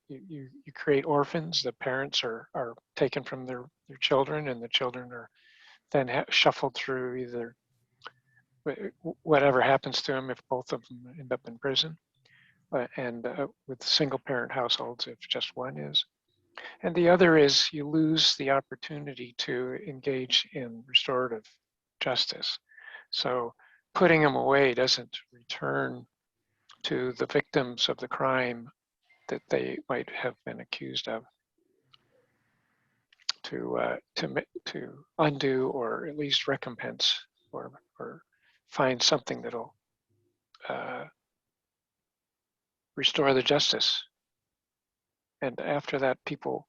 Speaker 2: you create orphans. The parents are taken from their children, and the children are then shuffled through either whatever happens to them if both of them end up in prison, and with single parent households if just one is. And the other is you lose the opportunity to engage in restorative justice. So putting them away doesn't return to the victims of the crime that they might have been accused of to undo or at least recompense or find something that'll restore the justice. And after that, people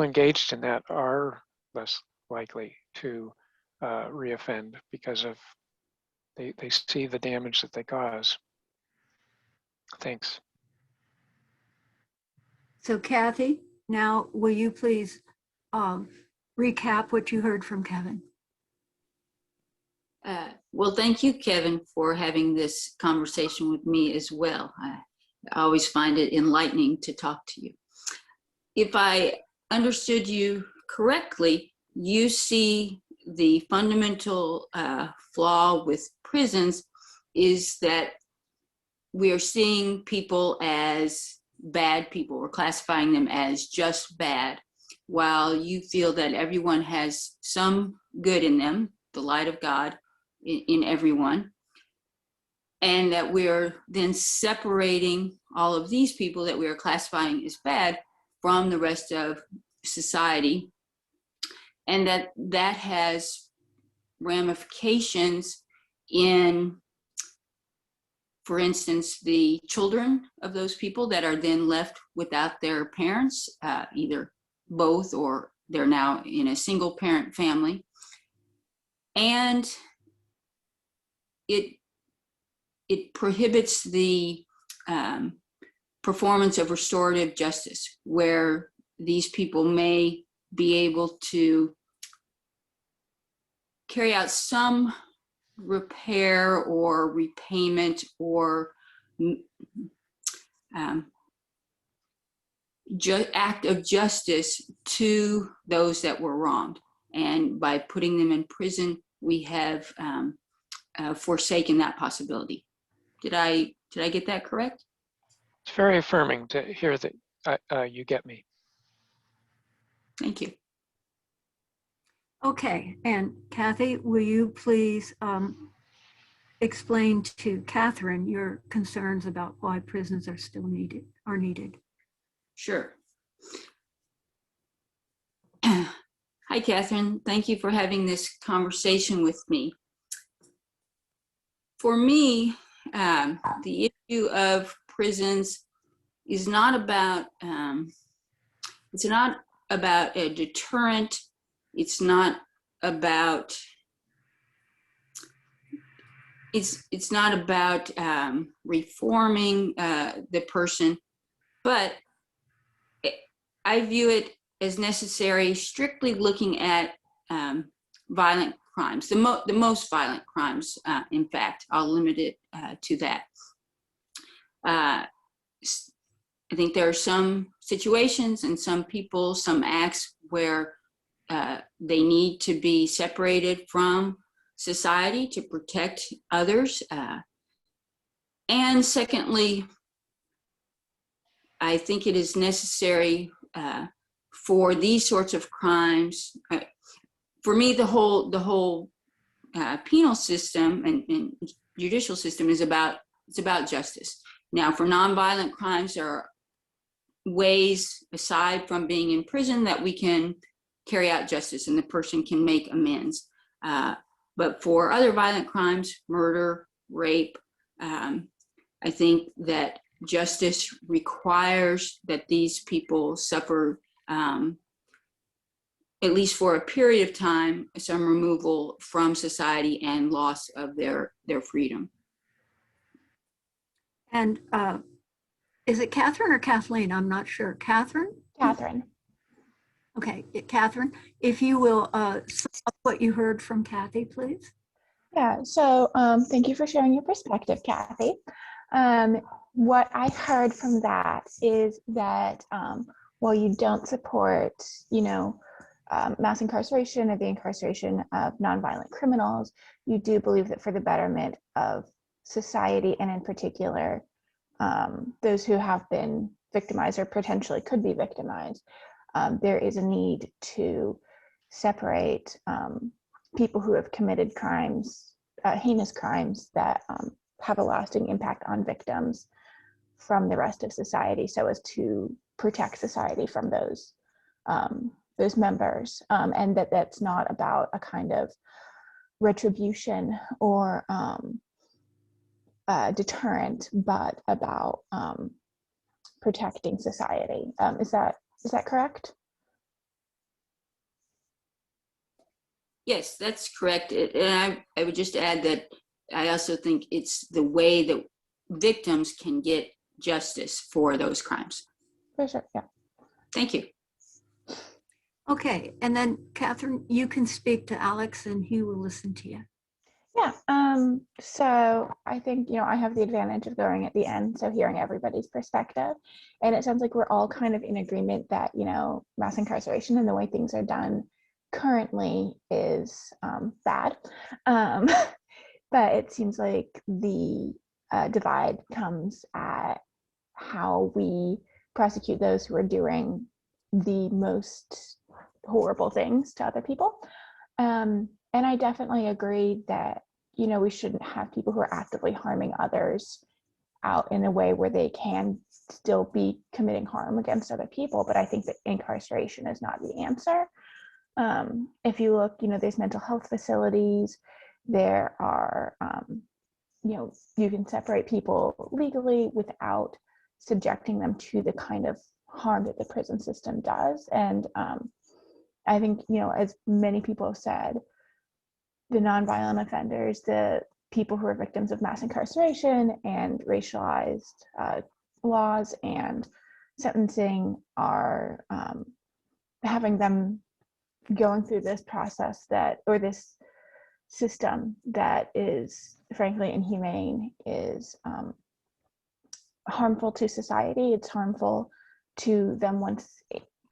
Speaker 2: engaged in that are less likely to reoffend because of they see the damage that they cause. Thanks.
Speaker 1: So Kathy, now will you please recap what you heard from Kevin?
Speaker 16: Well, thank you, Kevin, for having this conversation with me as well. I always find it enlightening to talk to you. If I understood you correctly, you see the fundamental flaw with prisons is that we are seeing people as bad people. We're classifying them as just bad, while you feel that everyone has some good in them, the light of God in everyone, and that we're then separating all of these people that we are classifying as bad from the rest of society, and that has ramifications in, for instance, the children of those people that are then left without their parents, either both or they're now in a single parent family. And it prohibits the performance of restorative justice, where these people may be able to carry out some repair or repayment or act of justice to those that were wronged. And by putting them in prison, we have forsaken that possibility. Did I get that correct?
Speaker 2: It's very affirming to hear that you get me.
Speaker 16: Thank you.
Speaker 1: Okay, and Kathy, will you please explain to Catherine your concerns about why prisons are still needed?
Speaker 16: Sure. Hi, Catherine. Thank you for having this conversation with me. For me, the issue of prisons is not about, it's not about a deterrent. It's not about, it's not about reforming the person, but I view it as necessary, strictly looking at violent crimes, the most violent crimes, in fact. I'll limit it to that. I think there are some situations and some people, some acts where they need to be separated from society to protect others. And secondly, I think it is necessary for these sorts of crimes. For me, the whole penal system and judicial system is about justice. Now, for nonviolent crimes, there are ways aside from being in prison that we can carry out justice and the person can make amends. But for other violent crimes, murder, rape, I think that justice requires that these people suffer, at least for a period of time, some removal from society and loss of their freedom.
Speaker 1: And is it Catherine or Kathleen? I'm not sure. Catherine?
Speaker 14: Catherine.
Speaker 1: Okay, Catherine, if you will sum up what you heard from Kathy, please.
Speaker 14: Yeah, so thank you for sharing your perspective, Kathy. What I heard from that is that while you don't support, mass incarceration or the incarceration of nonviolent criminals, you do believe that for the betterment of society, and in particular, those who have been victimized or potentially could be victimized, there is a need to separate people who have committed crimes, heinous crimes that have a lasting impact on victims from the rest of society, so as to protect society from those members, and that's not about a kind of retribution or deterrent, but about protecting society. Is that correct?
Speaker 16: Yes, that's correct. And I would just add that I also think it's the way that victims can get justice for those crimes.
Speaker 14: For sure, yeah.
Speaker 16: Thank you.
Speaker 1: Okay, and then Catherine, you can speak to Alex and he will listen to you.
Speaker 14: Yeah, so I think, I have the advantage of going at the end, so hearing everybody's perspective. And it sounds like we're all kind of in agreement that, mass incarceration and the way things are done currently is bad. But it seems like the divide comes at how we prosecute those who are doing the most horrible things to other people. And I definitely agree that, we shouldn't have people who are actively harming others out in a way where they can still be committing harm against other people. But I think that incarceration is not the answer. If you look, there's mental health facilities, there are, you can separate people legally without subjecting them to the kind of harm that the prison system does. And I think, as many people have said, the nonviolent offenders, the people who are victims of mass incarceration and racialized laws and sentencing are having them going through this process or this system that is frankly inhumane is harmful to society. It's harmful to them once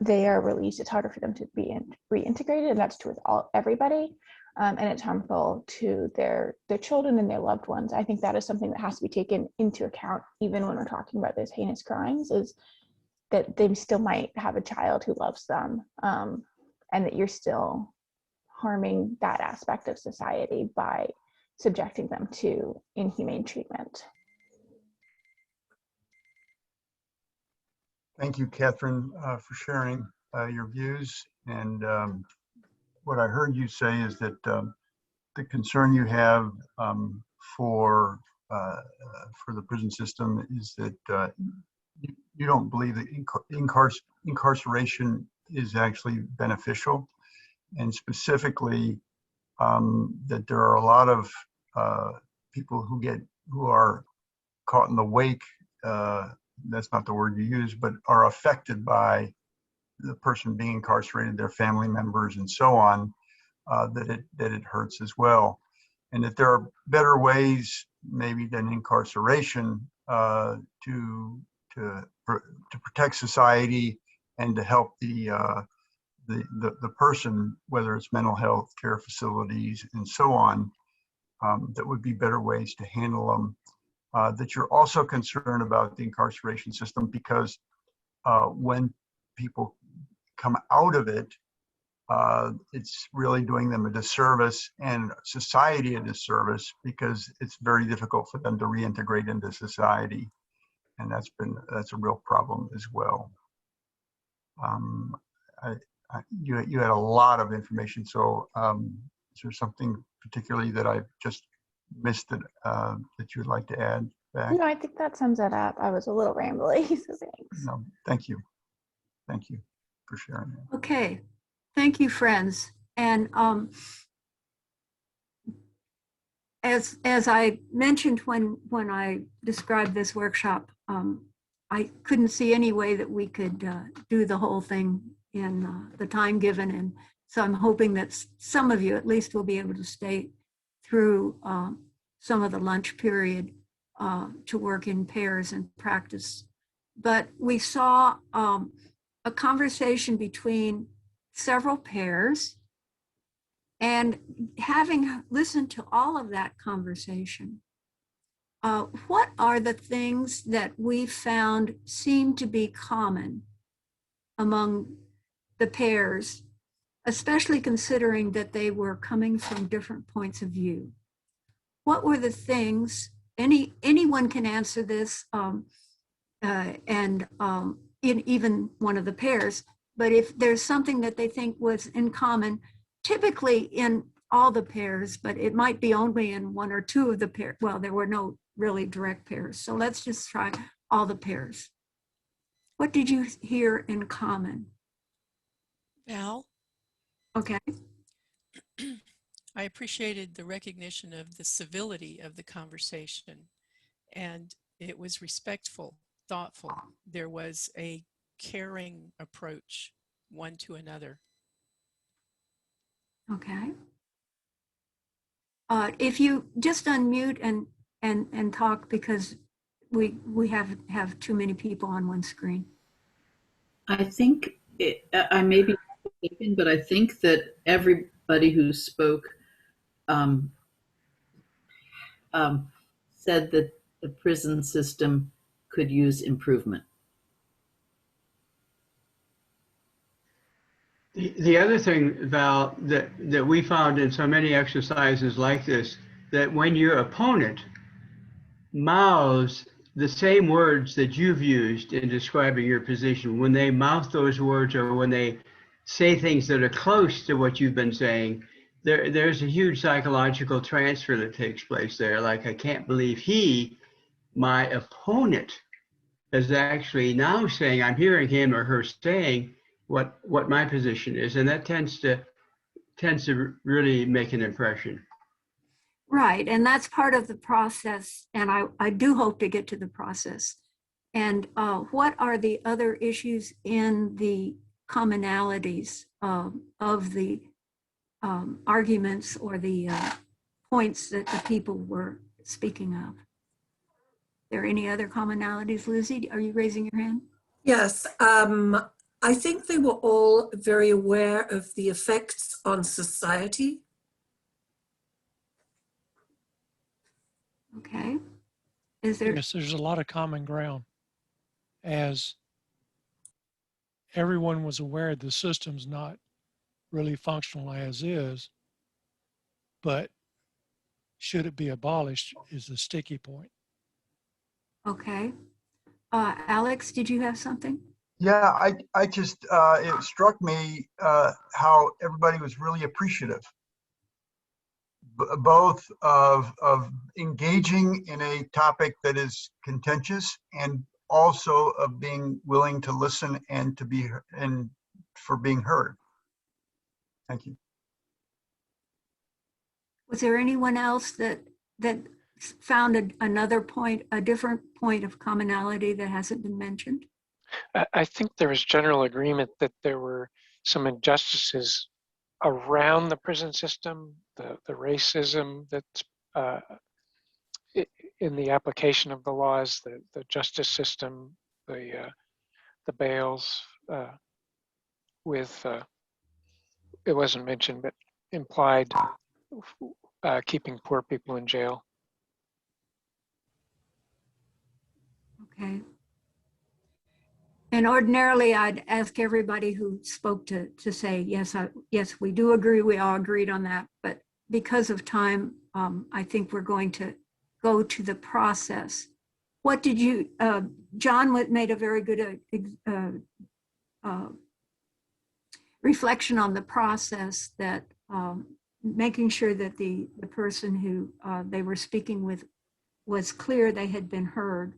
Speaker 14: they are released. It's harder for them to be reintegrated, and that's true with everybody. And it's harmful to their children and their loved ones. I think that is something that has to be taken into account, even when we're talking about those heinous crimes, is that they still might have a child who loves them, and that you're still harming that aspect of society by subjecting them to inhumane treatment.
Speaker 8: Thank you, Catherine, for sharing your views. And what I heard you say is that the concern you have for the prison system is that you don't believe that incarceration is actually beneficial, and specifically that there are a lot of people who are caught in the wake. That's not the word you use, but are affected by the person being incarcerated, their family members, and so on. That it hurts as well, and that there are better ways maybe than incarceration to protect society and to help the person, whether it's mental health care facilities and so on. That would be better ways to handle them. That you're also concerned about the incarceration system because when people come out of it, it's really doing them a disservice and society a disservice, because it's very difficult for them to reintegrate into society, and that's a real problem as well. You had a lot of information, so is there something particularly that I just missed that you would like to add back?
Speaker 14: No, I think that sums it up. I was a little rambly, so thanks.
Speaker 8: No, thank you for sharing that.
Speaker 1: Okay. Thank you, friends. And as I mentioned when I described this workshop, I couldn't see any way that we could do the whole thing in the time given. And so I'm hoping that some of you at least will be able to stay through some of the lunch period to work in pairs and practice. But we saw a conversation between several pairs, and having listened to all of that conversation, what are the things that we found seem to be common among the pairs, especially considering that they were coming from different points of view? What were the things, anyone can answer this, in even one of the pairs, but if there's something that they think was in common, typically in all the pairs, but it might be only in one or two of the pairs. Well, there were no really direct pairs. So let's just try all the pairs. What did you hear in common?
Speaker 10: Val,
Speaker 1: Okay.
Speaker 10: I appreciated the recognition of the civility of the conversation, and it was respectful, thoughtful. There was a caring approach one to another.
Speaker 1: Okay. If you just unmute and talk, because we have too many people on one screen.
Speaker 17: I think I may be mistaken, but I think that everybody who spoke said that the prison system could use improvement.
Speaker 12: The other thing, Val, that we found in so many exercises like this, that when your opponent mouths the same words that you've used in describing your position, when they mouth those words or when they say things that are close to what you've been saying, there's a huge psychological transfer that takes place there. Like, I can't believe my opponent, is actually now saying, I'm hearing him or her saying what my position is, and that tends to really make an impression.
Speaker 1: Right, and that's part of the process, and I do hope to get to the process. And what are the other issues in the commonalities of the arguments or the points that the people were speaking of? Are there any other commonalities? Lucy, are you raising your hand?
Speaker 11: Yes, I think they were all very aware of the effects on society.
Speaker 1: Okay. Is there?
Speaker 13: Yes, there's a lot of common ground, as everyone was aware the system's not really functional as is, but should it be abolished is the sticky point.
Speaker 1: Okay. Alex, did you have something?
Speaker 8: Yeah, I just, it struck me how everybody was really appreciative, both of engaging in a topic that is contentious and also of being willing to listen and for being heard. Thank you.
Speaker 1: Was there anyone else that found another point, a different point of commonality that hasn't been mentioned?
Speaker 2: I think there was general agreement that there were some injustices around the prison system, the racism that's in the application of the laws, the justice system, the bails, with it wasn't mentioned, but implied keeping poor people in jail.
Speaker 1: Okay. And ordinarily, I'd ask everybody who spoke to say, yes, yes, we do agree. We all agreed on that. But because of time, I think we're going to go to the process. What did you, John made a very good reflection on the process, that making sure that the person who they were speaking with was clear they had been heard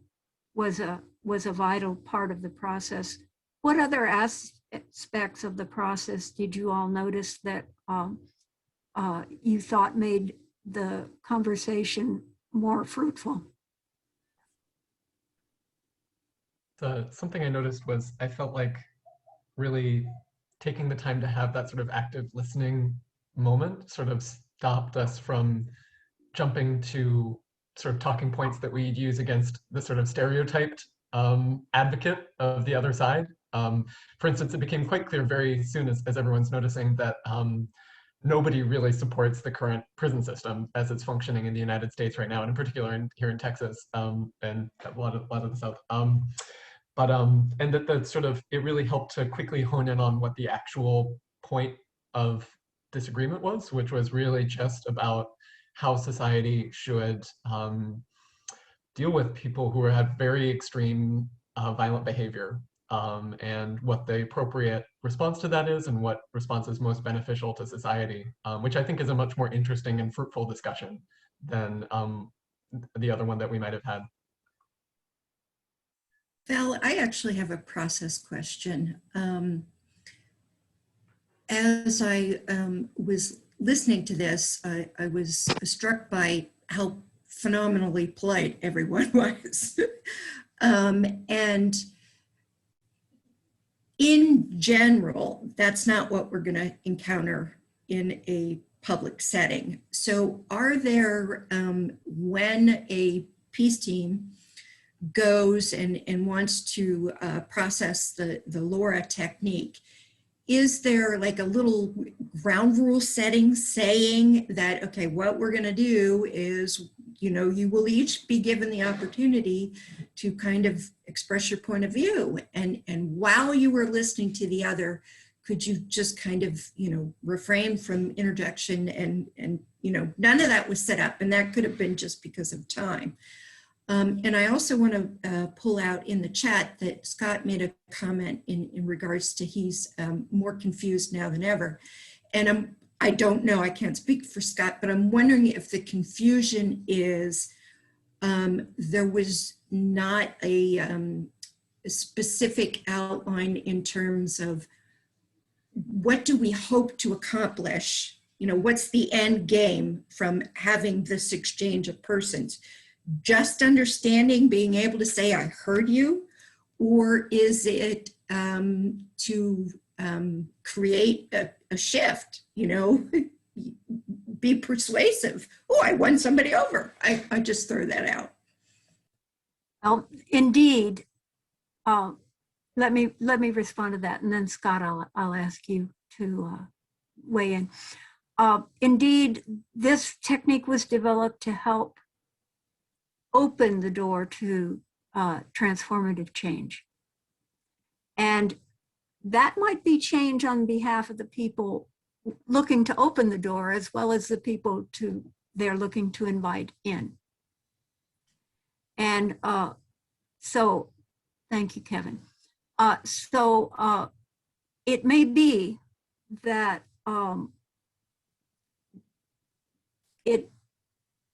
Speaker 1: was a vital part of the process. What other aspects of the process did you all notice that you thought made the conversation more fruitful?
Speaker 15: Something I noticed was I felt like really taking the time to have that sort of active listening moment sort of stopped us from jumping to sort of talking points that we'd use against the sort of stereotyped advocate of the other side. For instance, it became quite clear very soon as everyone's noticing that nobody really supports the current prison system as it's functioning in the United States right now, and in particular here in Texas and a lot of the South. and that sort of, it really helped to quickly hone in on what the actual point of disagreement was, which was really just about how society should deal with people who have very extreme violent behavior, and what the appropriate response to that is and what response is most beneficial to society, which I think is a much more interesting and fruitful discussion than the other one that we might have had.
Speaker 3: Val, I actually have a process question. As I was listening to this, I was struck by how phenomenally polite everyone was. And in general, that's not what we're going to encounter in a public setting. So are there, when a peace team goes and wants to process the LARA technique, is there like a little ground rule setting saying that, okay, what we're going to do is, you know, you will each be given the opportunity to kind of express your point of view. And while you were listening to the other, could you just kind of, you know, refrain from interjection and, you know, none of that was set up, and that could have been just because of time. And I also want to pull out in the chat that Scott made a comment in regards to he's more confused now than ever. And I don't know, I can't speak for Scott, but I'm wondering if the confusion is there was not a specific outline in terms of what do we hope to accomplish? You know, what's the end game from having this exchange of persons? Just understanding, being able to say, I heard you, or is it to create a shift, you know, be persuasive? Oh, I won somebody over. I just throw that out.
Speaker 1: Well, indeed, let me respond to that, and then Scott, I'll ask you to weigh in. Indeed, this technique was developed to help open the door to transformative change. And that might be change on behalf of the people looking to open the door, as well as the people they're looking to invite in. And so, thank you, Kevin. It may be that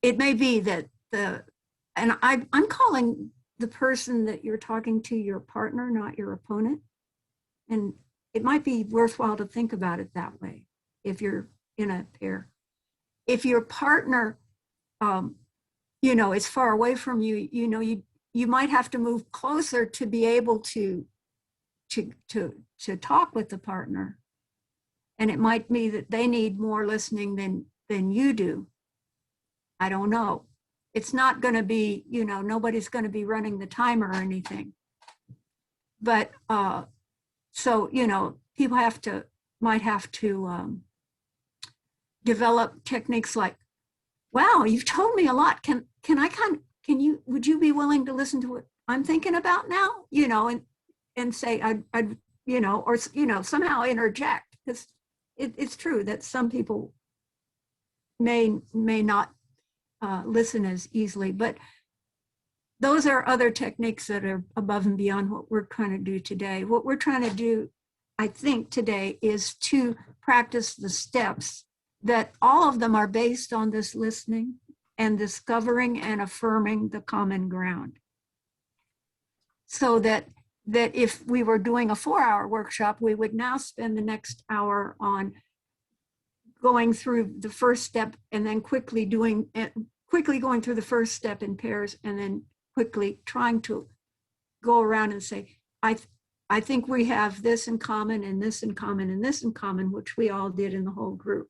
Speaker 1: it may be that and I'm calling the person that you're talking to your partner, not your opponent. And it might be worthwhile to think about it that way if you're in a pair. If your partner, you know, is far away from you, you know, you might have to move closer to be able to talk with the partner. And it might be that they need more listening than you do. I don't know. It's not going to be, you know, nobody's going to be running the timer or anything. But so, you know, people might have to develop techniques like, wow, you've told me a lot. Would you be willing to listen to what I'm thinking about now? You know, and say, I'd, you know, or, you know, somehow interject, because it's true that some people may not listen as easily, but those are other techniques that are above and beyond what we're trying to do today. What we're trying to do, I think, today is to practice the steps that all of them are based on this listening and discovering and affirming the common ground. So that if we were doing a 4-hour workshop, we would now spend the next hour on going through the first step and then quickly going through the first step in pairs, and then quickly trying to go around and say, I think we have this in common and this in common and this in common, which we all did in the whole group.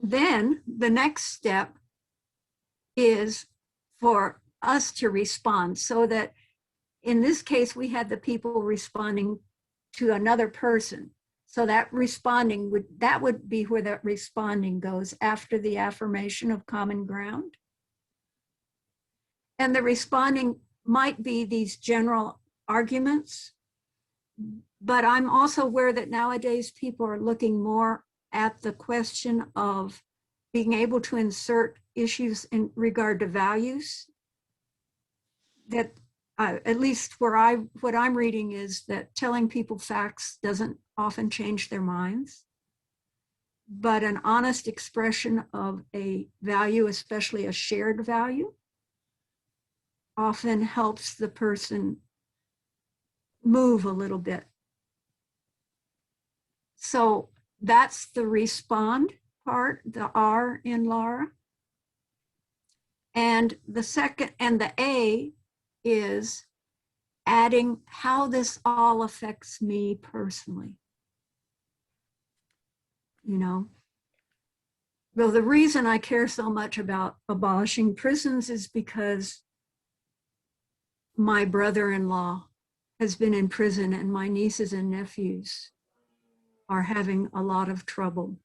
Speaker 1: Then the next step is for us to respond, so that in this case, we had the people responding to another person. So that responding would be where that responding goes after the affirmation of common ground. And the responding might be these general arguments, but I'm also aware that nowadays people are looking more at the question of being able to insert issues in regard to values. That at least what I'm reading is that telling people facts doesn't often change their minds, but an honest expression of a value, especially a shared value, often helps the person move a little bit. So that's the respond part, the R in LARA. And the second, and the A is adding how this all affects me personally. You know, well, the reason I care so much about abolishing prisons is because my brother-in-law has been in prison and my nieces and nephews are having a lot of trouble,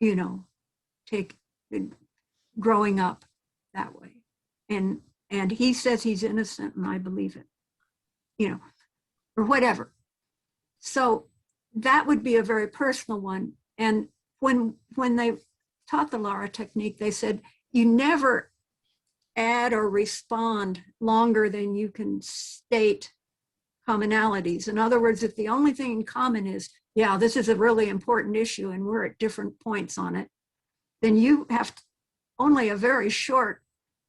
Speaker 1: you know, growing up that way. And he says he's innocent and I believe it, you know, or whatever. So that would be a very personal one. And when they taught the LARA technique, they said, you never add or respond longer than you can state commonalities. In other words, if the only thing in common is, yeah, this is a really important issue and we're at different points on it, then you have only a very short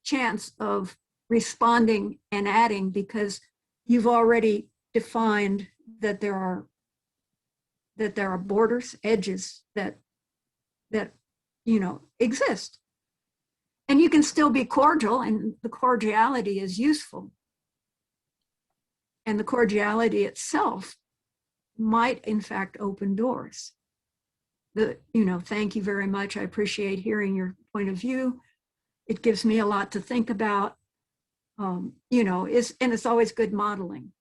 Speaker 1: chance of responding and adding because you've already defined that there are borders, edges that you know exist. And you can still be cordial, and the cordiality is useful. And the cordiality itself might, in fact, open doors. You know, thank you very much. I appreciate hearing your point of view. It gives me a lot to think about. You know, and it's always good modeling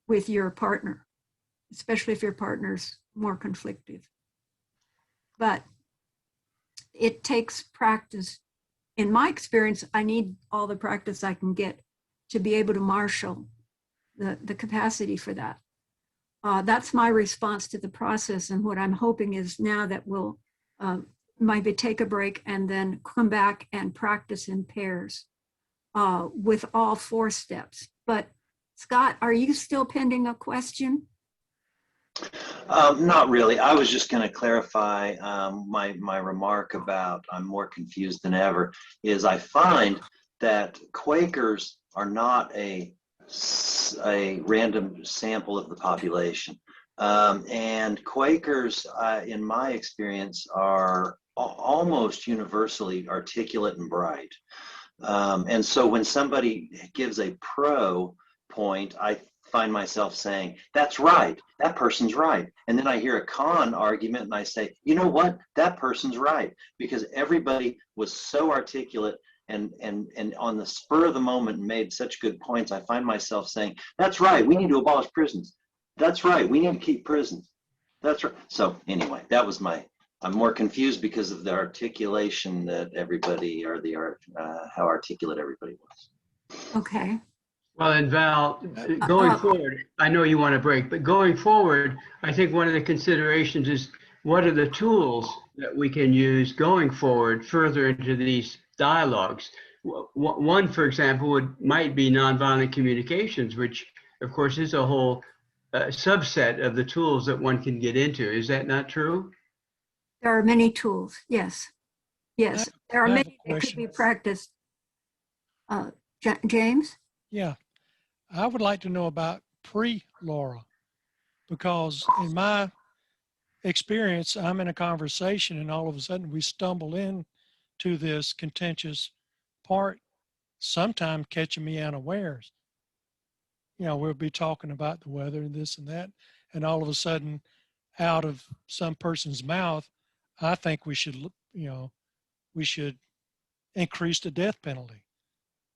Speaker 1: with your partner, especially if your partner's more conflictive. But it takes practice. In my experience, I need all the practice I can get to be able to marshal the capacity for that. That's my response to the process. And what I'm hoping is now that we'll maybe take a break and then come back and practice in pairs with all 4 steps. But Scott, are you still pending a question?
Speaker 7: Not really. I was just going to clarify my remark about I'm more confused than ever is I find that Quakers are not a random sample of the population. And Quakers, in my experience, are almost universally articulate and bright. And so when somebody gives a pro point, I find myself saying, that's right, that person's right. And then I hear a con argument and I say, you know what, that person's right. Because everybody was so articulate and on the spur of the moment made such good points, I find myself saying, that's right, we need to abolish prisons. That's right, we need to keep prisons. That's right. So anyway, that was I'm more confused because of the articulation that everybody, or how articulate everybody was.
Speaker 1: Okay.
Speaker 12: Well, and Val, going forward, I know you want to break, but going forward, I think one of the considerations is what are the tools that we can use going forward further into these dialogues. One, for example, might be nonviolent communications, which of course is a whole subset of the tools that one can get into. Is that not true?
Speaker 1: There are many tools, yes. Yes, there are many that could be practiced. James?
Speaker 13: Yeah, I would like to know about pre-LARA, because in my experience, I'm in a conversation and all of a sudden we stumble into this contentious part, sometimes catching me unawares. You know, we'll be talking about the weather and this and that, and all of a sudden out of some person's mouth, I think we should, you know, we should increase the death penalty.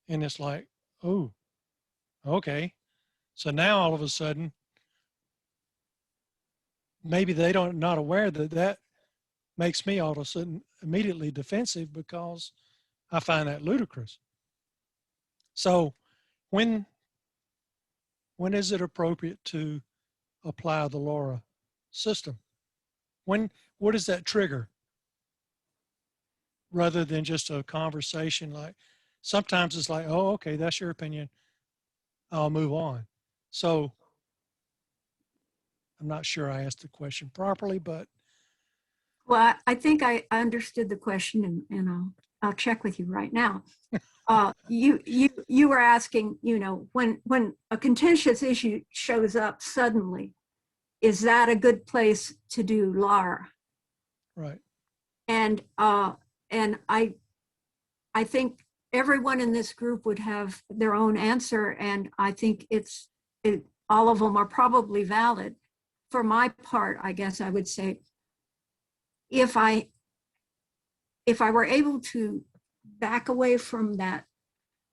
Speaker 13: And it's like, oh, okay. So now all of a sudden, maybe they not aware that makes me all of a sudden immediately defensive because I find that ludicrous. So when is it appropriate to apply the LARA system? What is that trigger? Rather than just a conversation, like sometimes it's like, oh, okay, that's your opinion, I'll move on. So I'm not sure I asked the question properly, but.
Speaker 1: Well, I think I understood the question, and I'll check with you right now. You were asking, when a contentious issue shows up suddenly, is that a good place to do LARA?
Speaker 13: Right.
Speaker 1: And I think everyone in this group would have their own answer, and I think all of them are probably valid. For my part, I guess I would say, if I were able to back away from that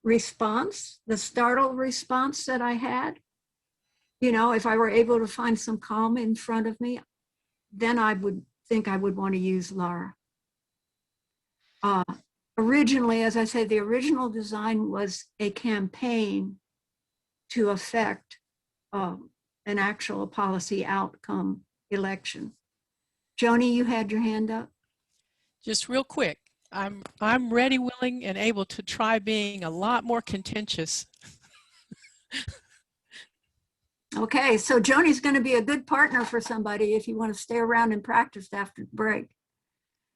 Speaker 1: response, the startled response that I had, if I were able to find some calm in front of me, then I would think I would want to use LARA. Originally, as I said, the original design was a campaign to affect an actual policy outcome election. Joni, you had your hand up.
Speaker 10: Just real quick, I'm ready, willing, and able to try being a lot more contentious.
Speaker 1: Okay, so Joni's going to be a good partner for somebody if you want to stay around and practice after the break.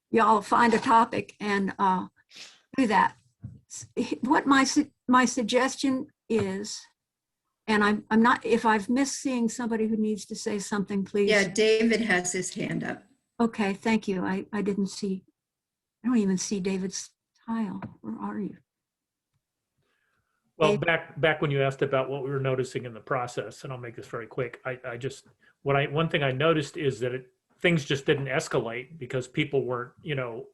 Speaker 1: Y'all find a topic and do that. What my suggestion is, and I'm not, if I've missed seeing somebody who needs to say something, please.
Speaker 3: Yeah, David has his hand up.
Speaker 1: Okay, thank you. I didn't see, I don't even see David's tile. Where are you?
Speaker 18: Well, back when you asked about what we were noticing in the process, and I'll make this very quick. One thing I noticed is that things just didn't escalate because people weren't,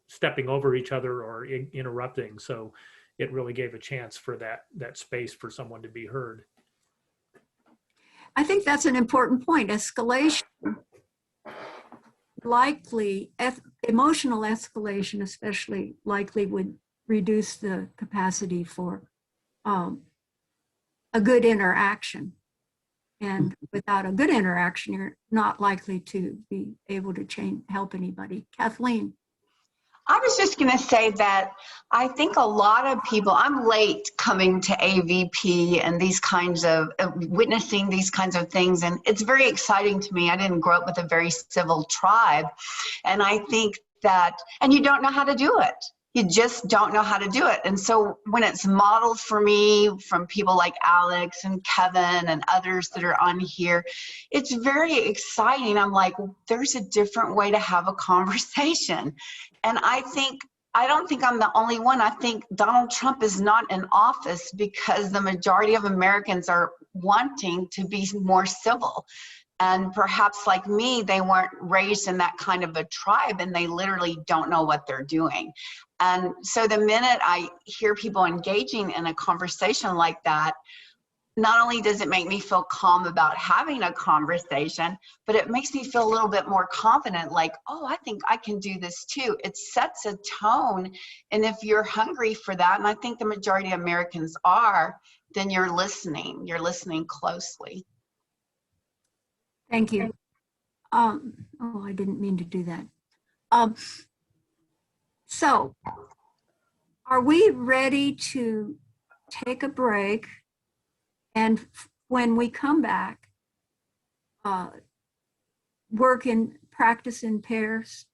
Speaker 18: stepping over each other or interrupting. So it really gave a chance for that space for someone to be heard.
Speaker 1: I think that's an important point. Escalation, likely, emotional escalation especially, likely would reduce the capacity for a good interaction. And without a good interaction, you're not likely to be able to help anybody. Kathleen.
Speaker 19: I was just going to say that I think a lot of people, I'm late coming to AVP and these kinds of, witnessing these kinds of things. And it's very exciting to me. I didn't grow up with a very civil tribe. And I think that, and you don't know how to do it. You just don't know how to do it. And so when it's modeled for me from people like Alex and Kevin and others that are on here, it's very exciting. I'm like, there's a different way to have a conversation. And I don't think I'm the only one. I think Donald Trump is not in office because the majority of Americans are wanting to be more civil. And perhaps like me, they weren't raised in that kind of a tribe and they literally don't know what they're doing. And so the minute I hear people engaging in a conversation like that, not only does it make me feel calm about having a conversation, but it makes me feel a little bit more confident, like, oh, I think I can do this too. It sets a tone. And if you're hungry for that, and I think the majority of Americans are, then you're listening closely.
Speaker 1: Thank you. Oh, I didn't mean to do that. So are we ready to take a break? And when we come back, practice in pairs?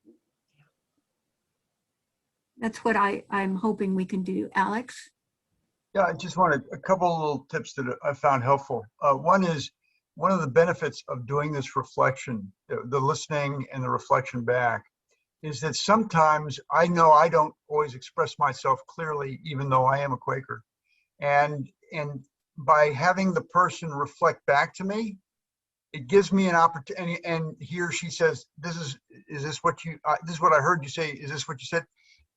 Speaker 1: That's what I'm hoping we can do. Alex?
Speaker 8: Yeah, I just wanted a couple of little tips that I found helpful. One is, one of the benefits of doing this reflection, the listening and the reflection back, is that sometimes I know I don't always express myself clearly, even though I am a Quaker. And by having the person reflect back to me, it gives me an opportunity, and he or she says, is this what I heard you say, is this what you said?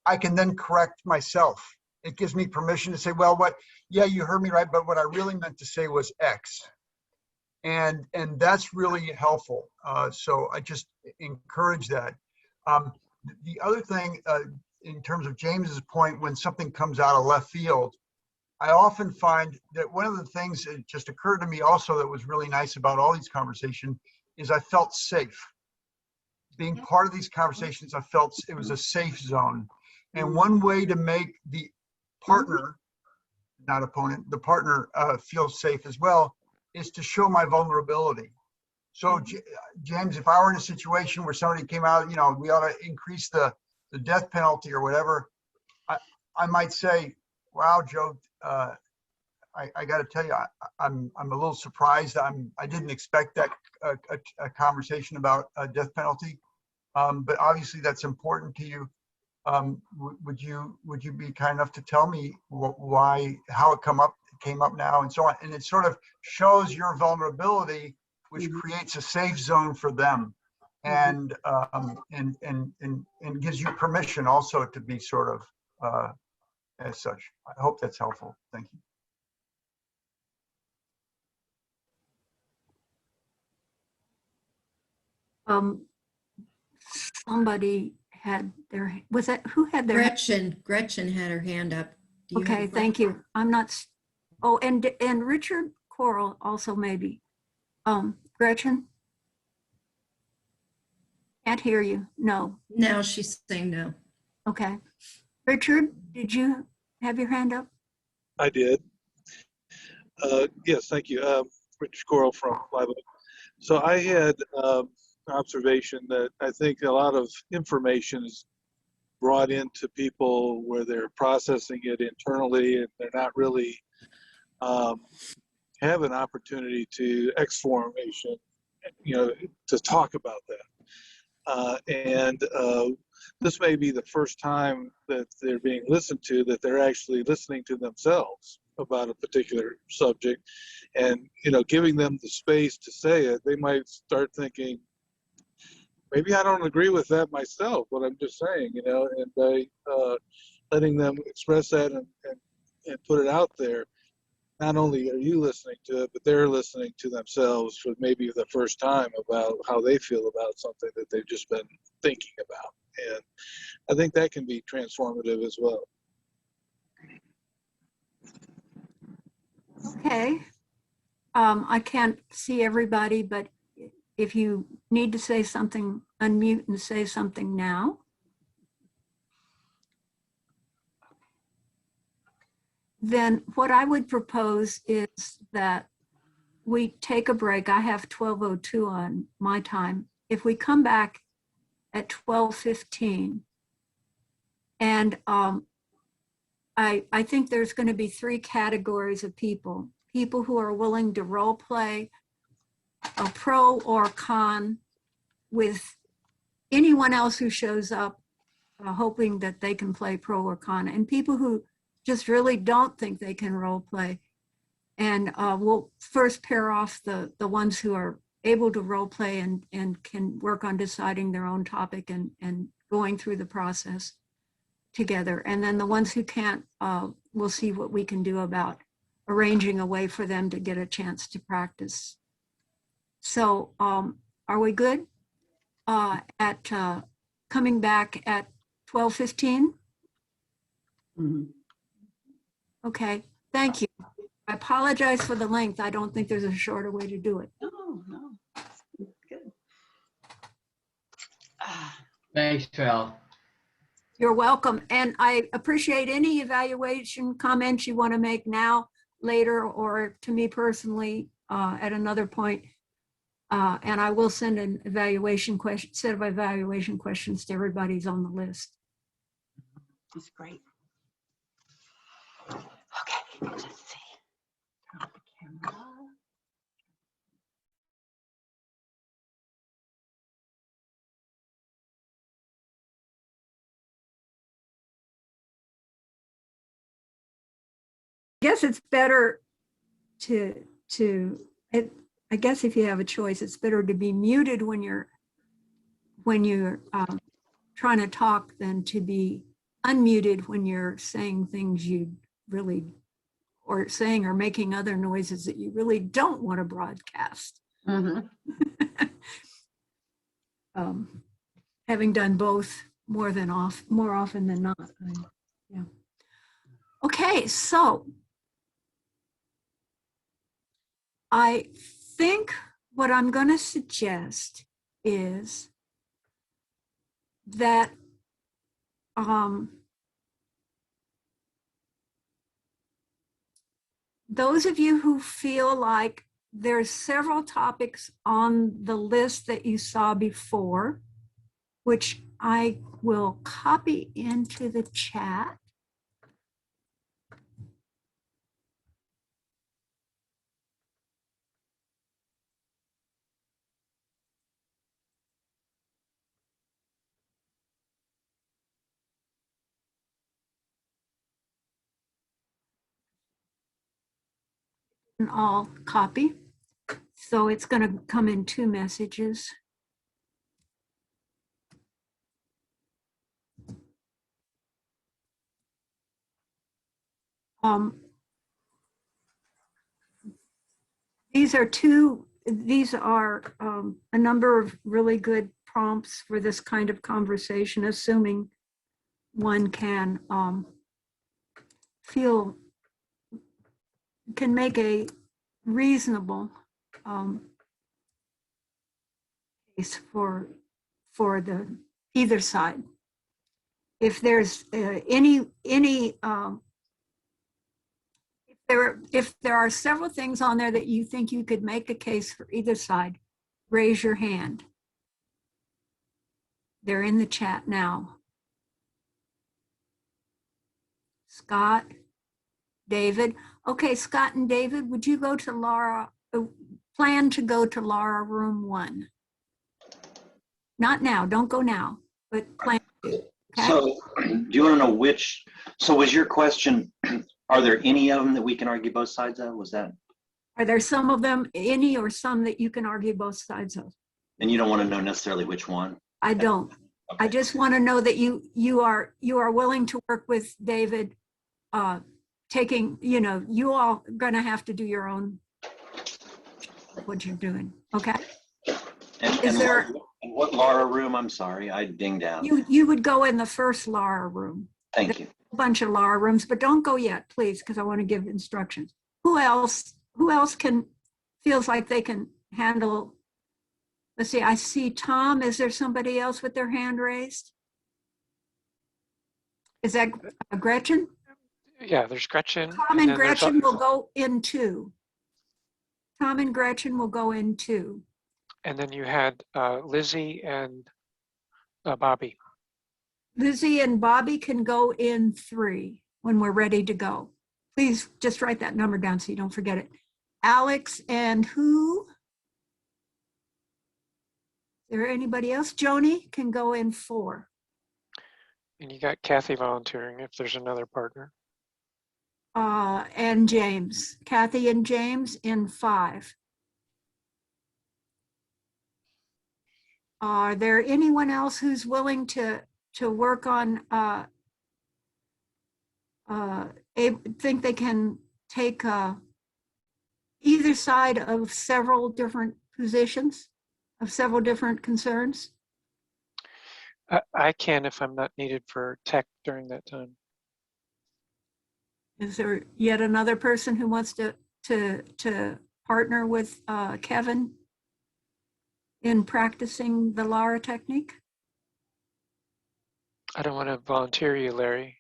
Speaker 8: I can then correct myself. It gives me permission to say, well, yeah, you heard me right, but what I really meant to say was X. And that's really helpful. So I just encourage that. The other thing, in terms of James's point, when something comes out of left field, I often find that one of the things that just occurred to me also that was really nice about all these conversations is I felt safe. Being part of these conversations, I felt it was a safe zone. And one way to make the partner, not opponent, the partner feel safe as well is to show my vulnerability. So James, if I were in a situation where somebody came out, you know, we ought to increase the death penalty or whatever, I might say, wow, Joe, I got to tell you, I'm a little surprised. I didn't expect that a conversation about a death penalty, but obviously that's important to you. Would you be kind enough to tell me why, how it came up now, and so on? And it sort of shows your vulnerability, which creates a safe zone for them, and gives you permission also to be sort of as such. I hope that's helpful. Thank you.
Speaker 1: Somebody had their, was that, who had their?
Speaker 3: Gretchen had her hand up. Do you have
Speaker 1: Okay,
Speaker 3: a
Speaker 1: thank you. I'm not, oh, and Richard Coral also maybe. Gretchen? Can't hear you, no.
Speaker 3: No, she's saying no.
Speaker 1: Okay. Richard, did you have your hand up?
Speaker 20: I did. Yes, thank you. Richard Coral from Liveoak. So I had an observation that I think a lot of information is brought into people where they're processing it internally and they're not really have an opportunity to exformation, you know, to talk about that. This may be the first time that they're being listened to, that they're actually listening to themselves about a particular subject, and, you know, giving them the space to say it. They might start thinking, maybe I don't agree with that myself, but I'm just saying, you know, and by letting them express that and put it out there, not only are you listening to it, but they're listening to themselves for maybe the first time about how they feel about something that they've just been thinking about. And I think that can be transformative as well.
Speaker 1: Okay. I can't see everybody, but if you need to say something, unmute and say something now. Then what I would propose is that we take a break. I have 12:02 on my time. If we come back at 12:15, and I think there's going to be three categories of people. People who are willing to role play a pro or con with anyone else who shows up, hoping that they can play pro or con, and people who just really don't think they can role play. And we'll first pair off the ones who are able to role play and can work on deciding their own topic and going through the process together. And then the ones who can't, we'll see what we can do about arranging a way for them to get a chance to practice. So are we good at coming back at 12:15?
Speaker 17: Mm-hmm.
Speaker 1: Okay, thank you. I apologize for the length. I don't think there's a shorter way to do it.
Speaker 17: No. Good.
Speaker 12: Thanks, Val.
Speaker 1: You're welcome. And I appreciate any evaluation comments you want to make now, later, or to me personally at another point. And I will send an evaluation question, set of evaluation questions to everybody who's on the list.
Speaker 19: That's great. Okay, let's see. Turn off the camera.
Speaker 1: I guess it's better I guess if you have a choice, it's better to be muted when you're trying to talk than to be unmuted when you're saying things you really, or saying or making other noises that you really don't want to broadcast.
Speaker 19: Mm-hmm.
Speaker 1: Having done both more often than not. Yeah. Okay, so I think what I'm going to suggest is that those of you who feel like there's several topics on the list that you saw before, which I will copy into the chat. And I'll copy. So it's going to come in 2 messages. These are a number of really good prompts for this kind of conversation, assuming one can can make a reasonable case for the either side. If there's if there are several things on there that you think you could make a case for either side, raise your hand. They're in the chat now. Scott, David. Okay, Scott and David, would you go to LARA, plan to go to LARA room 1? Not now, don't go now, but plan to. Okay?
Speaker 7: So do you want to know which, so was your question, are there any of them that we can argue both sides of? Was that?
Speaker 1: Are there some of them, any or some that you can argue both sides of?
Speaker 7: And you don't want to know necessarily which one?
Speaker 1: I don't. Okay. I just want to know that you are willing to work with David, taking, you all going to have to do your own, what you're doing. Okay.
Speaker 7: And what LARA room? I'm sorry, I dinged out.
Speaker 1: You would go in the first LARA room.
Speaker 7: Thank you.
Speaker 1: A bunch of LARA rooms, but don't go yet, please, because I want to give instructions. Who else feels like they can handle? Let's see, I see Tom. Is there somebody else with their hand raised? Is that Gretchen?
Speaker 2: Yeah, there's Gretchen.
Speaker 1: Tom and Gretchen will go in 2. Tom and Gretchen will go in 2.
Speaker 2: And then you had Lizzie and Bobby.
Speaker 1: Lizzie and Bobby can go in 3 when we're ready to go. Please just write that number down so you don't forget it. Alex and who? Is there anybody else? Joni can go in 4.
Speaker 2: And you got Kathy volunteering if there's another partner.
Speaker 1: And James. Kathy and James in 5. Are there anyone else who's willing to work on, think they can take either side of several different positions, of several different concerns?
Speaker 2: I can if I'm not needed for tech during that time.
Speaker 1: Is there yet another person who wants to partner with Kevin in practicing the LARA technique?
Speaker 2: I don't want to volunteer you, Larry.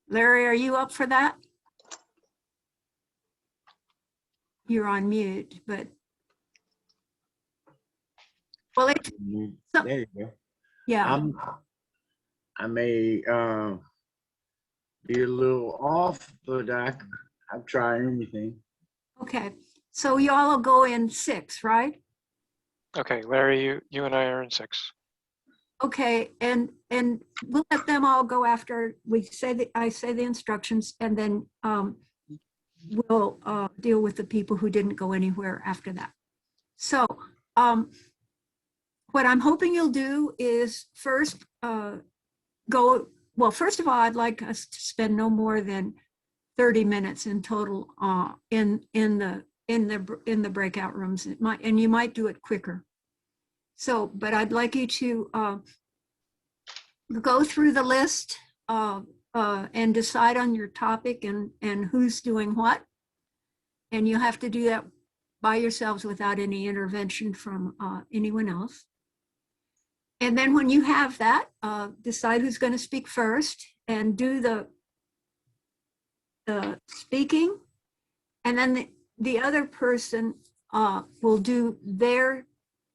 Speaker 1: Larry, are you up for that? You're on mute, but. Well, it's.
Speaker 21: There you go.
Speaker 1: Yeah.
Speaker 21: I may be a little off, but I'll try anything.
Speaker 1: Okay, so you all will go in 6, right?
Speaker 2: Okay, Larry, you and I are in 6.
Speaker 1: Okay, and we'll let them all go after I say the instructions, and then we'll deal with the people who didn't go anywhere after that. So what I'm hoping you'll do is first first of all, I'd like us to spend no more than 30 minutes in total in the breakout rooms. And you might do it quicker. So, but I'd like you to go through the list and decide on your topic and who's doing what. And you have to do that by yourselves without any intervention from anyone else. And then when you have that, decide who's going to speak first and do the speaking. And then the other person will do their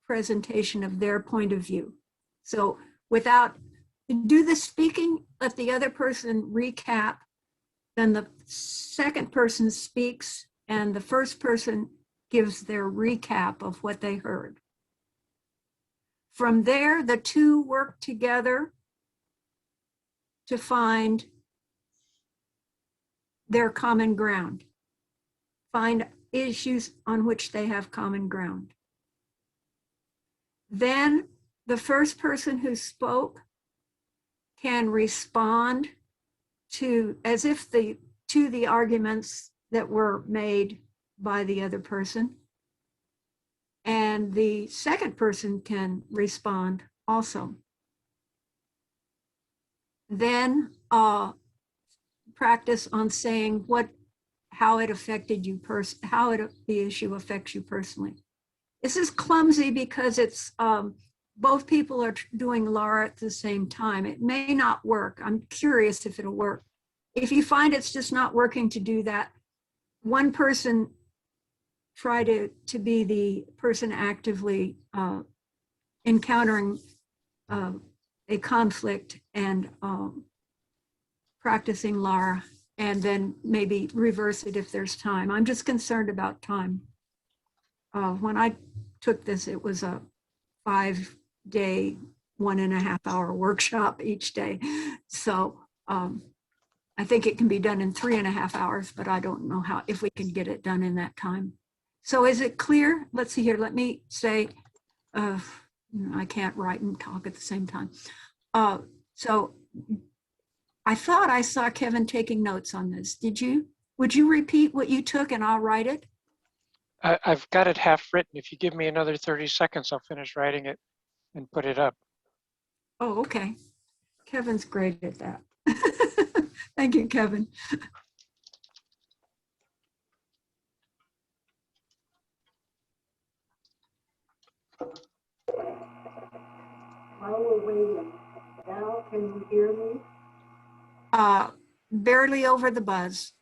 Speaker 1: presentation of their point of view. So do the speaking, let the other person recap, then the second person speaks and the first person gives their recap of what they heard. From there, the two work together to find their common ground, find issues on which they have common ground. Then the first person who spoke can respond to the arguments that were made by the other person. And the second person can respond also. Then practice on saying how it affected you the issue affects you personally. This is clumsy because it's both people are doing LARA at the same time. It may not work. I'm curious if it'll work. If you find it's just not working to do that, one person try to be the person actively encountering a conflict and practicing LARA, and then maybe reverse it if there's time. I'm just concerned about time. When I took this, it was a 5-day, 1.5-hour workshop each day. So I think it can be done in 3.5 hours, but I don't know if we can get it done in that time. So is it clear? Let's see here. Let me say, I can't write and talk at the same time. So I thought I saw Kevin taking notes on this. Did you? Would you repeat what you took and I'll write it?
Speaker 2: I've got it half written. If you give me another 30 seconds, I'll finish writing it and put it up.
Speaker 1: Oh, okay. Kevin's great at that. Thank you, Kevin. While we're waiting, now can you hear me? Barely over the buzz.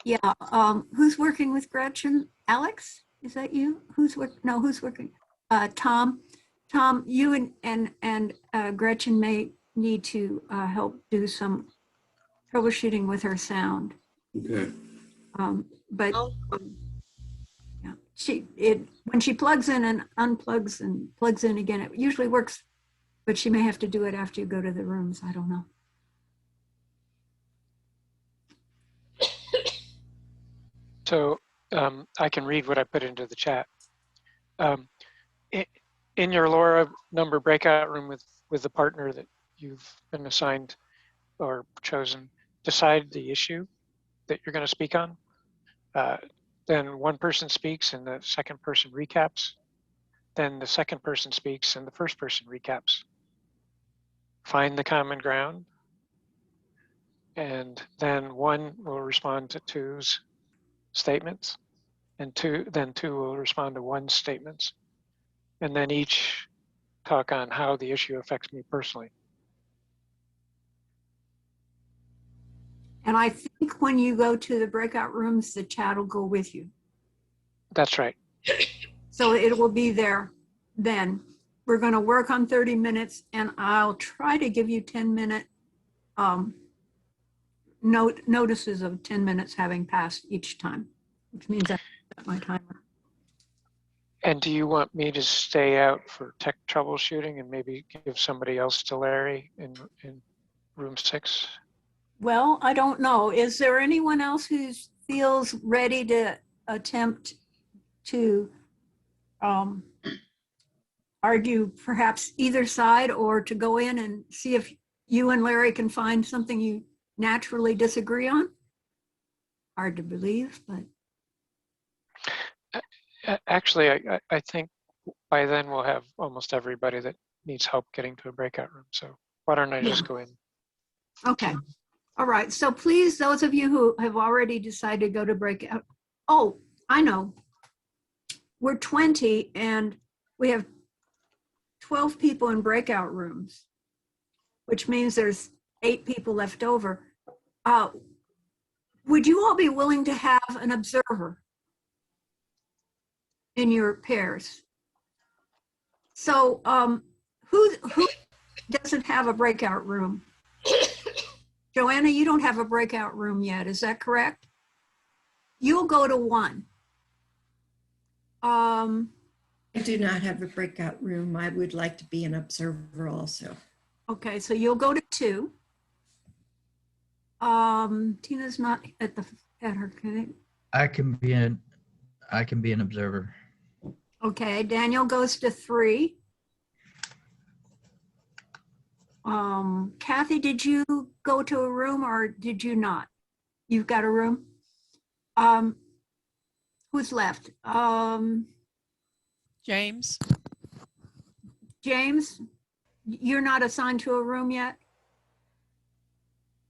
Speaker 1: Yeah, who's working with Gretchen? Alex, is that you? Who's working? Tom. Tom, you and Gretchen may need to help do some troubleshooting with her sound.
Speaker 5: Okay.
Speaker 1: But yeah, when she plugs in and unplugs and plugs in again, it usually works, but she may have to do it after you go to the rooms. I don't know.
Speaker 2: So I can read what I put into the chat. In your LARA number breakout room with the partner that you've been assigned or chosen, decide the issue that you're going to speak on. Then one person speaks and the second person recaps. Then the second person speaks and the first person recaps. Find the common ground. And then one will respond to two's statements, and then two will respond to one's statements. And then each talk on how the issue affects me personally.
Speaker 1: And I think when you go to the breakout rooms, the chat will go with you.
Speaker 2: That's right.
Speaker 1: So it will be there then. We're going to work on 30 minutes and I'll try to give you 10-minute notices of 10 minutes having passed each time, which means I set my timer.
Speaker 2: And do you want me to stay out for tech troubleshooting and maybe give somebody else to Larry in room 6?
Speaker 1: Well, I don't know. Is there anyone else who feels ready to attempt to argue perhaps either side, or to go in and see if you and Larry can find something you naturally disagree on? Hard to believe, but.
Speaker 2: Actually, I think by then we'll have almost everybody that needs help getting to a breakout room. So why don't I just go in?
Speaker 1: Okay. All right. So please, those of you who have already decided to go to breakout. Oh, I know. We're 20 and we have 12 people in breakout rooms, which means there's 8 people left over. Would you all be willing to have an observer in your pairs? So who doesn't have a breakout room? Joanna, you don't have a breakout room yet, is that correct? You'll go to 1.
Speaker 3: I do not have a breakout room. I would like to be an observer also.
Speaker 1: Okay, so you'll go to 2. Tina's not at her clinic.
Speaker 4: I can be an observer.
Speaker 1: Okay, Daniel goes to 3. Kathy, did you go to a room or did you not? You've got a room? Who's left?
Speaker 10: James.
Speaker 1: James, you're not assigned to a room yet?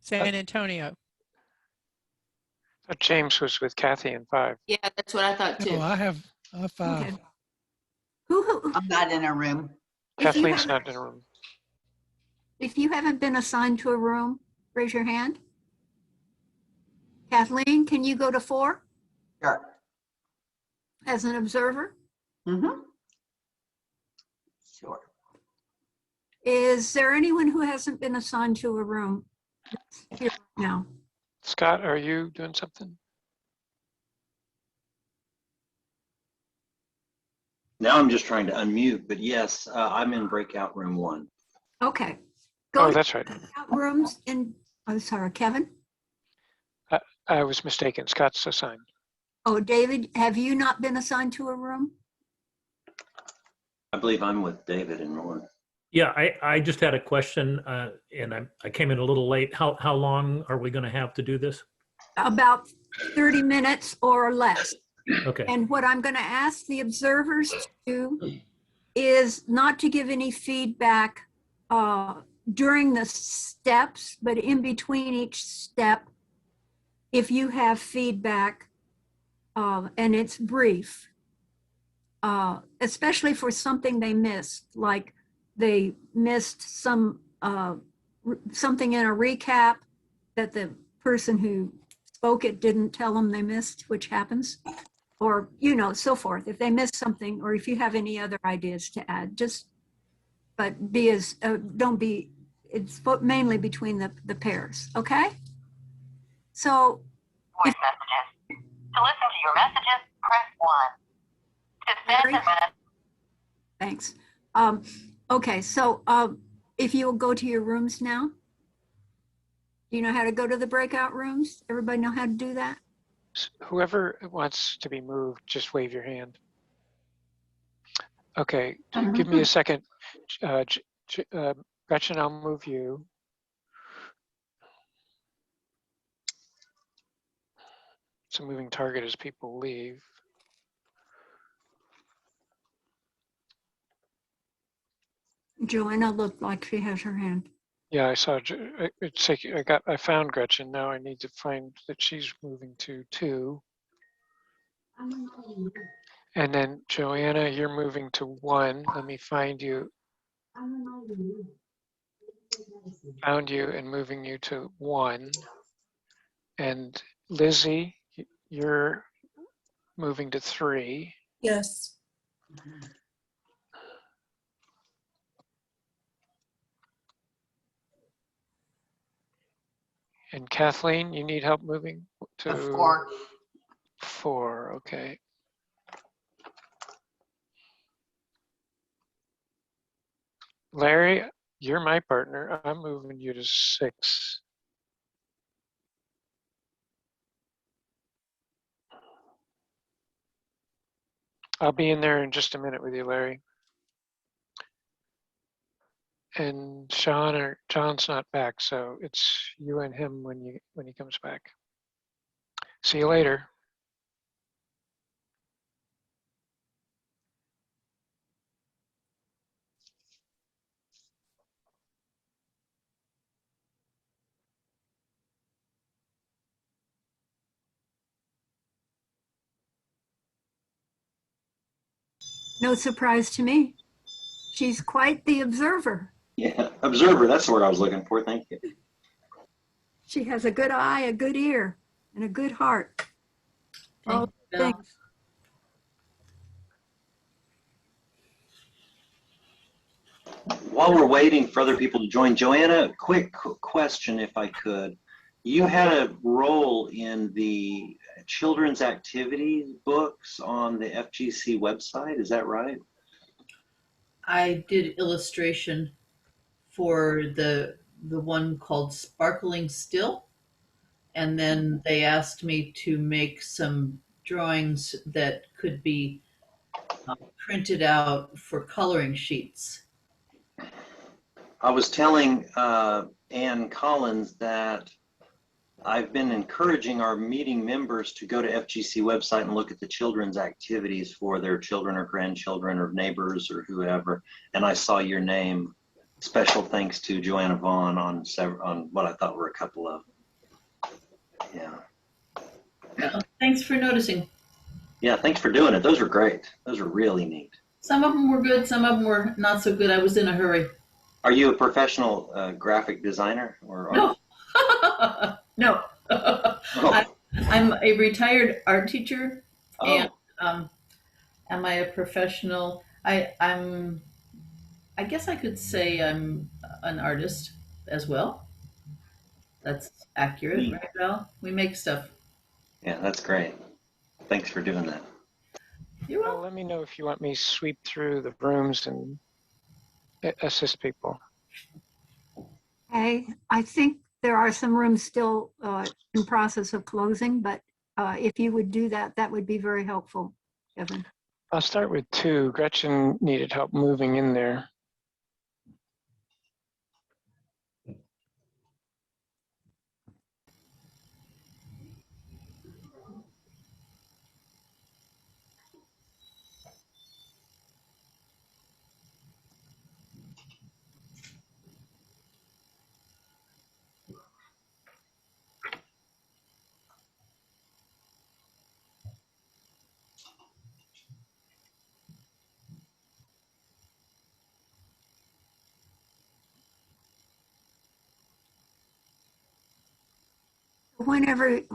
Speaker 10: San Antonio.
Speaker 2: But James was with Kathy in 5.
Speaker 16: Yeah, that's what I thought too.
Speaker 13: No, I have 5.
Speaker 1: Okay. Who
Speaker 19: I'm not in a room.
Speaker 2: Kathleen's not in a room.
Speaker 1: If you haven't been assigned to a room, raise your hand. Kathleen, can you go to 4?
Speaker 19: Sure.
Speaker 1: As an observer?
Speaker 19: Mm-hmm. Sure.
Speaker 1: Is there anyone who hasn't been assigned to a room here now?
Speaker 2: Scott, are you doing something?
Speaker 7: Now I'm just trying to unmute, but yes, I'm in breakout room 1.
Speaker 1: Okay.
Speaker 2: Oh, that's right.
Speaker 1: Breakout rooms in, oh, sorry, Kevin?
Speaker 2: I was mistaken. Scott's assigned.
Speaker 1: Oh, David, have you not been assigned to a room?
Speaker 7: I believe I'm with David in 1.
Speaker 18: Yeah, I just had a question, and I came in a little late. How long are we going to have to do this?
Speaker 1: About 30 minutes or less.
Speaker 18: Okay.
Speaker 1: And what I'm going to ask the observers to do is not to give any feedback during the steps, but in between each step, if you have feedback and it's brief, especially for something they missed, like they missed something in a recap that the person who spoke it didn't tell them they missed, which happens, or, you know, so forth. If they missed something, or if you have any other ideas to add, just, but be as, don't be, it's mainly between the pairs, okay? So.
Speaker 5: Voice messages. To listen to your messages, press 1. To send a message.
Speaker 1: Thanks. Okay, so if you'll go to your rooms now. Do you know how to go to the breakout rooms? Everybody know how to do that?
Speaker 2: Whoever wants to be moved, just wave your hand. Okay, give me a second. Gretchen, I'll move you. It's a moving target as people leave.
Speaker 1: Joanna looked like she has her hand.
Speaker 2: Yeah, I saw. I found Gretchen. Now I need to find that she's moving to 2. And then Joanna, you're moving to 1. Let me find you. Found you and moving you to 1. And Lizzie, you're moving to 3.
Speaker 11: Yes.
Speaker 2: And Kathleen, you need help moving to
Speaker 19: 4.
Speaker 2: 4, okay. Larry, you're my partner. I'm moving you to 6. I'll be in there in just a minute with you, Larry. And John's not back, so it's you and him when he comes back. See you later.
Speaker 1: No surprise to me. She's quite the observer.
Speaker 7: Yeah, observer, that's the word I was looking for. Thank you.
Speaker 1: She has a good eye, a good ear, and a good heart.
Speaker 17: Thank
Speaker 1: All
Speaker 17: you, Bill.
Speaker 1: things.
Speaker 7: While we're waiting for other people to join, Joanna, quick question if I could. You had a role in the children's activities books on the FGC website, is that right?
Speaker 17: I did illustration for the one called Sparkling Still, and then they asked me to make some drawings that could be printed out for coloring sheets.
Speaker 7: I was telling Ann Collins that I've been encouraging our meeting members to go to FGC website and look at the children's activities for their children or grandchildren or neighbors or whoever. And I saw your name. Special thanks to Joanna Vaughn on what I thought were a couple of them. Yeah.
Speaker 17: Thanks for noticing.
Speaker 7: Yeah, thanks for doing it. Those are great. Those are really neat.
Speaker 17: Some of them were good, some of them were not so good. I was in a hurry.
Speaker 7: Are you a professional graphic designer? Or
Speaker 17: no. No. Oh. I'm a retired art teacher. Oh. And am I a professional? I guess I could say I'm an artist as well. That's accurate, right, Val? We make stuff.
Speaker 7: Yeah, that's great. Thanks for doing that.
Speaker 17: You're welcome.
Speaker 2: Let me know if you want me to sweep through the rooms and assist people.
Speaker 1: Okay, I think there are some rooms still in process of closing, but if you would do that, that would be very helpful, Kevin.
Speaker 2: I'll start with 2. Gretchen needed help moving in there.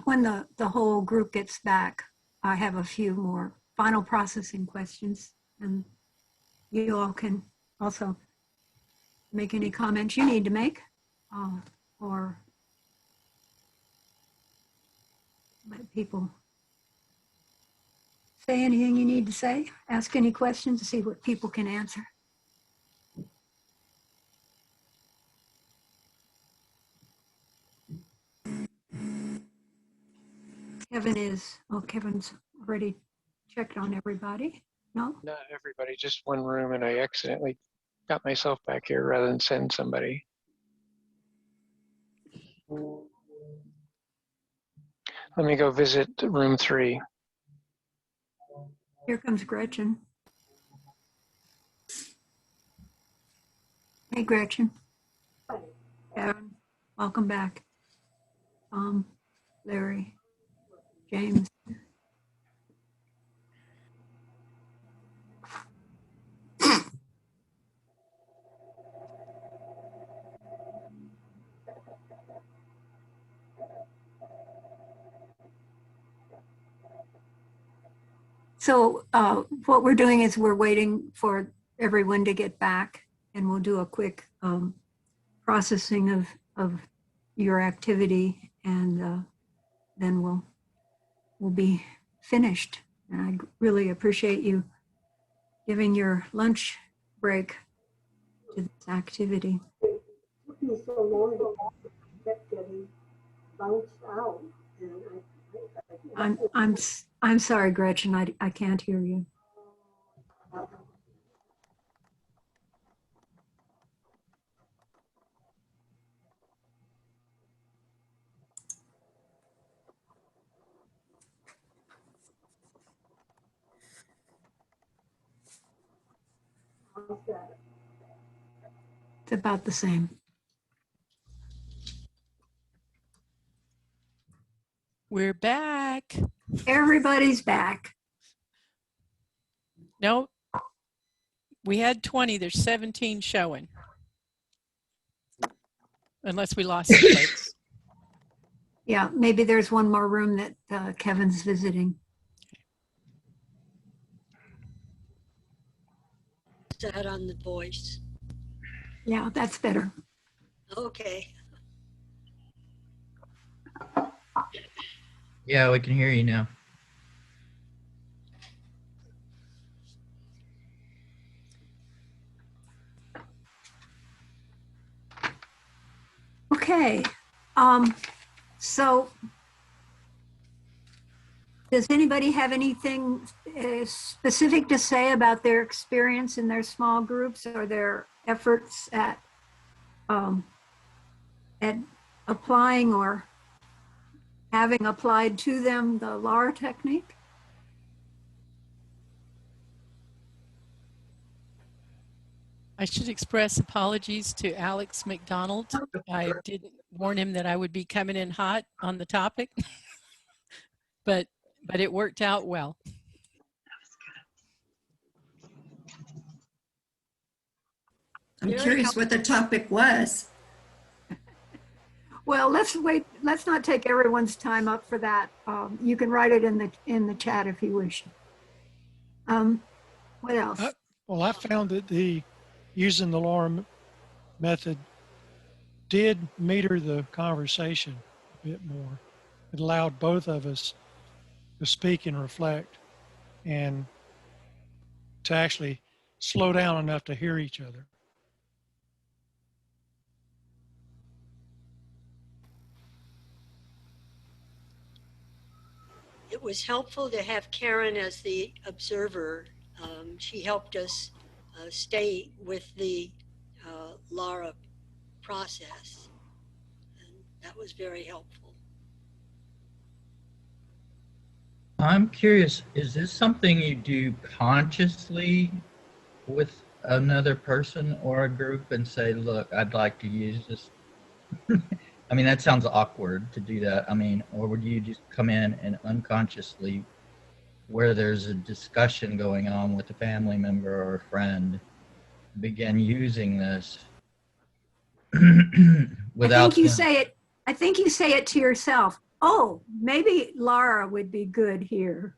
Speaker 1: When the whole group gets back, I have a few more final processing questions, and you all can also make any comments you need to make, or let people say anything you need to say, ask any questions to see what people can answer. Kevin's already checked on everybody. No?
Speaker 2: Not everybody, just one room, and I accidentally got myself back here rather than send somebody. Let me go visit room 3.
Speaker 1: Here comes Gretchen. Hey, Gretchen. Kevin, welcome back. Larry, James. So what we're doing is we're waiting for everyone to get back, and we'll do a quick processing of your activity, and then we'll be finished. And I really appreciate you giving your lunch break to this activity.
Speaker 9: It took me so long to kept getting bounced out. And
Speaker 1: I'm sorry, Gretchen. I can't hear you. It's about the same.
Speaker 10: We're back.
Speaker 1: Everybody's back.
Speaker 10: No, We had 20, there's 17 showing. Unless we lost some folks.
Speaker 1: Yeah, maybe there's one more room that Kevin's visiting.
Speaker 6: Is that on the voice?
Speaker 1: Yeah, that's better.
Speaker 6: Okay.
Speaker 4: Yeah, we can hear you now.
Speaker 1: Okay. So does anybody have anything specific to say about their experience in their small groups or their efforts at applying or having applied to them the LARA technique?
Speaker 10: I should express apologies to Alex McDonald. I did warn him that I would be coming in hot on the topic, but it worked out well.
Speaker 3: I'm curious what the topic was.
Speaker 1: Well, let's wait. Let's not take everyone's time up for that. You can write it in the chat if you wish. What else?
Speaker 13: Well, I found that using the LARA method did meter the conversation a bit more. It allowed both of us to speak and reflect and to actually slow down enough to hear each other.
Speaker 6: It was helpful to have Karen as the observer. She helped us stay with the LARA process. And that was very helpful.
Speaker 4: I'm curious, is this something you do consciously with another person or a group and say, look, I'd like to use this? I mean, that sounds awkward to do that. I mean, or would you just come in and unconsciously, where there's a discussion going on with a family member or a friend, begin using this without
Speaker 1: I think you
Speaker 4: them?
Speaker 1: say it. I think you say it to yourself. Oh, maybe LARA would be good here.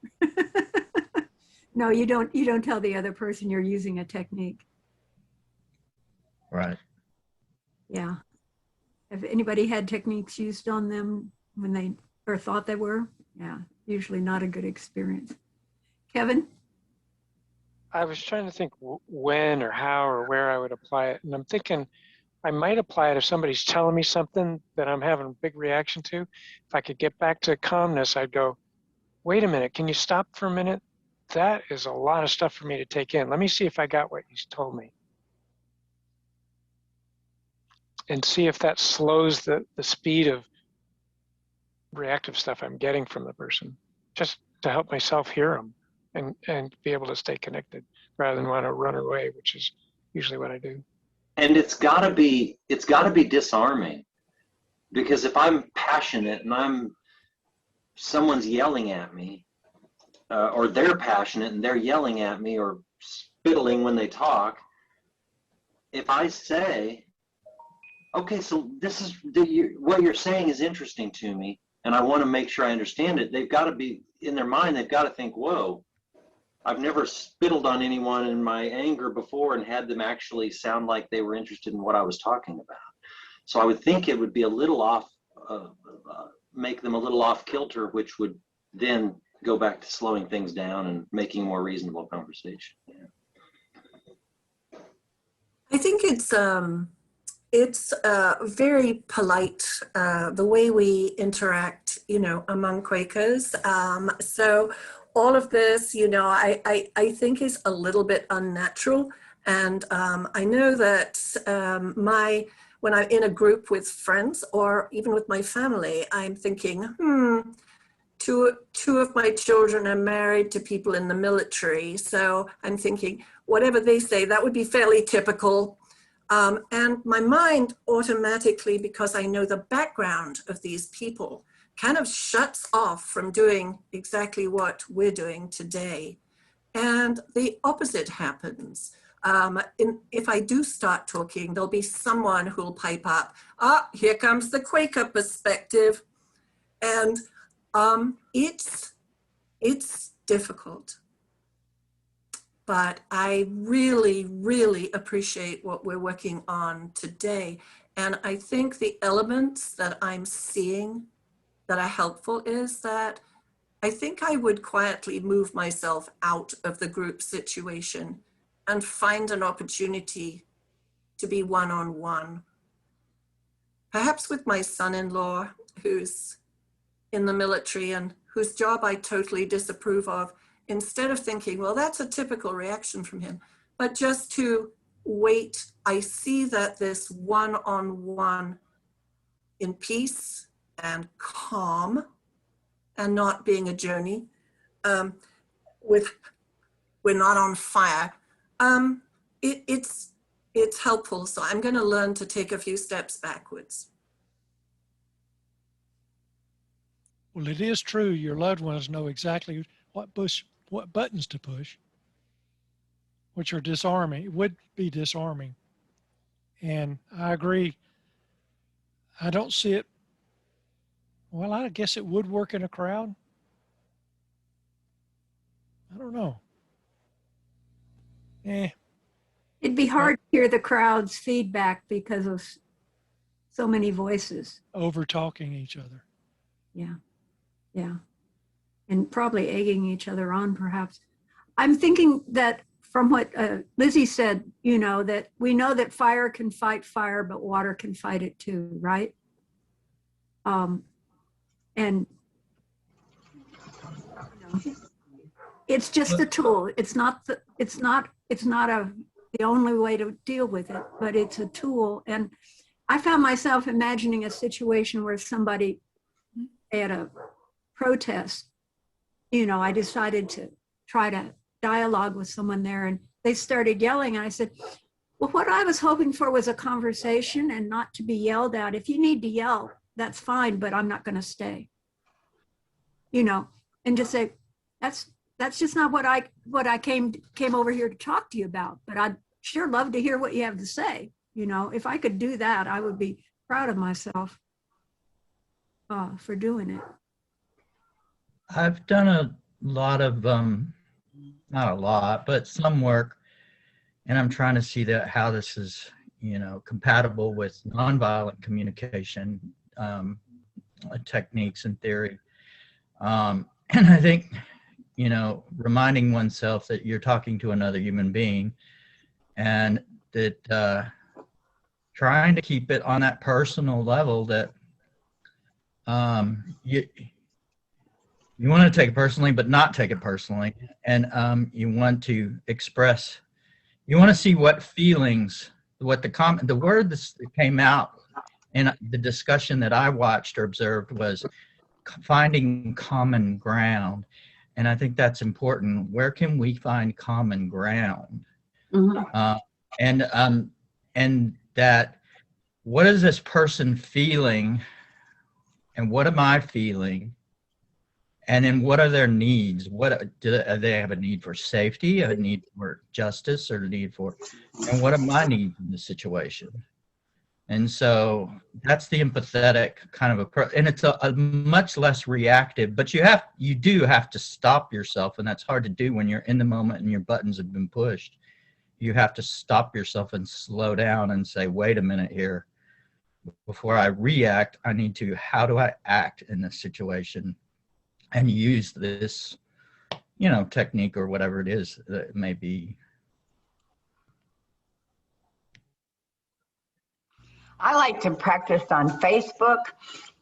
Speaker 1: No, you don't. You don't tell the other person you're using a technique.
Speaker 4: Right.
Speaker 1: Yeah. Have anybody had techniques used on them when they or thought they were? Yeah, usually not a good experience. Kevin?
Speaker 2: I was trying to think when or how or where I would apply it. And I'm thinking I might apply it if somebody's telling me something that I'm having a big reaction to. If I could get back to calmness, I'd go, wait a minute, can you stop for a minute? That is a lot of stuff for me to take in. Let me see if I got what you told me. And see if that slows the speed of reactive stuff I'm getting from the person, just to help myself hear them and be able to stay connected rather than want to run away, which is usually what I do.
Speaker 7: And it's gotta be disarming, because if I'm passionate and someone's yelling at me, or they're passionate and they're yelling at me or spittling when they talk, if I say, okay, so this is what you're saying is interesting to me, and I want to make sure I understand it. They've got to be in their mind. They've got to think, "Whoa, I've never spittled on anyone in my anger before and had them actually sound like they were interested in what I was talking about." So I would think it would be a little off, make them a little off kilter, which would then go back to slowing things down and making more reasonable conversation. Yeah.
Speaker 11: I think it's very polite, the way we interact, among Quakers. So all of this, I think is a little bit unnatural. And I know that when I'm in a group with friends or even with my family, I'm thinking, two of my children are married to people in the military. So I'm thinking, whatever they say, that would be fairly typical. And my mind automatically, because I know the background of these people, kind of shuts off from doing exactly what we're doing today. And the opposite happens. if I do start talking, there'll be someone who'll pipe up, ah, here comes the Quaker perspective. And it's difficult. But I really, really appreciate what we're working on today. And I think the elements that I'm seeing that are helpful is that I think I would quietly move myself out of the group situation and find an opportunity to be one-on-one. Perhaps with my son-in-law, who's in the military and whose job I totally disapprove of, instead of thinking, well, that's a typical reaction from him, but just to wait. I see that this one-on-one in peace and calm and not being a journey, we're not on fire. It's helpful. So I'm going to learn to take a few steps backwards.
Speaker 13: Well, it is true. Your loved ones know exactly what buttons to push, which are disarming, would be disarming. And I agree. I don't see it. Well, I guess it would work in a crowd. I don't know.
Speaker 1: It'd be hard to hear the crowd's feedback because of so many voices.
Speaker 13: Over talking each other.
Speaker 1: Yeah. Yeah. And probably egging each other on, perhaps. I'm thinking that from what Lizzie said, you know, that we know that fire can fight fire, but water can fight it too, right? And you know, it's just a tool. It's not the only way to deal with it, but it's a tool. And I found myself imagining a situation where somebody at a protest, you know, I decided to try to dialogue with someone there, and they started yelling. And I said, well, what I was hoping for was a conversation and not to be yelled at. If you need to yell, that's fine, but I'm not going to stay. You know, and just say, that's just not what I came over here to talk to you about, but I'd sure love to hear what you have to say. You know, if I could do that, I would be proud of myself for doing it.
Speaker 4: I've done a lot of, not a lot, but some work, and I'm trying to see how this is, you know, compatible with nonviolent communication techniques and theory. And I think, you know, reminding oneself that you're talking to another human being, and that trying to keep it on that personal level, that you want to take it personally, but not take it personally. And you want to express, you want to see what feelings, what the word that came out in the discussion that I watched or observed was finding common ground. And I think that's important. Where can we find common ground? Mm-hmm. And that, what is this person feeling? And what am I feeling? And then what are their needs? What do they have a need for safety, a need for justice, or a need for, and what are my needs in this situation? And so that's the empathetic kind of approach. And it's a much less reactive, but you do have to stop yourself. And that's hard to do when you're in the moment and your buttons have been pushed. You have to stop yourself and slow down and say, wait a minute here. Before I react, I need to, how do I act in this situation? And use this, you know, technique or whatever it is that it may be.
Speaker 19: I like to practice on Facebook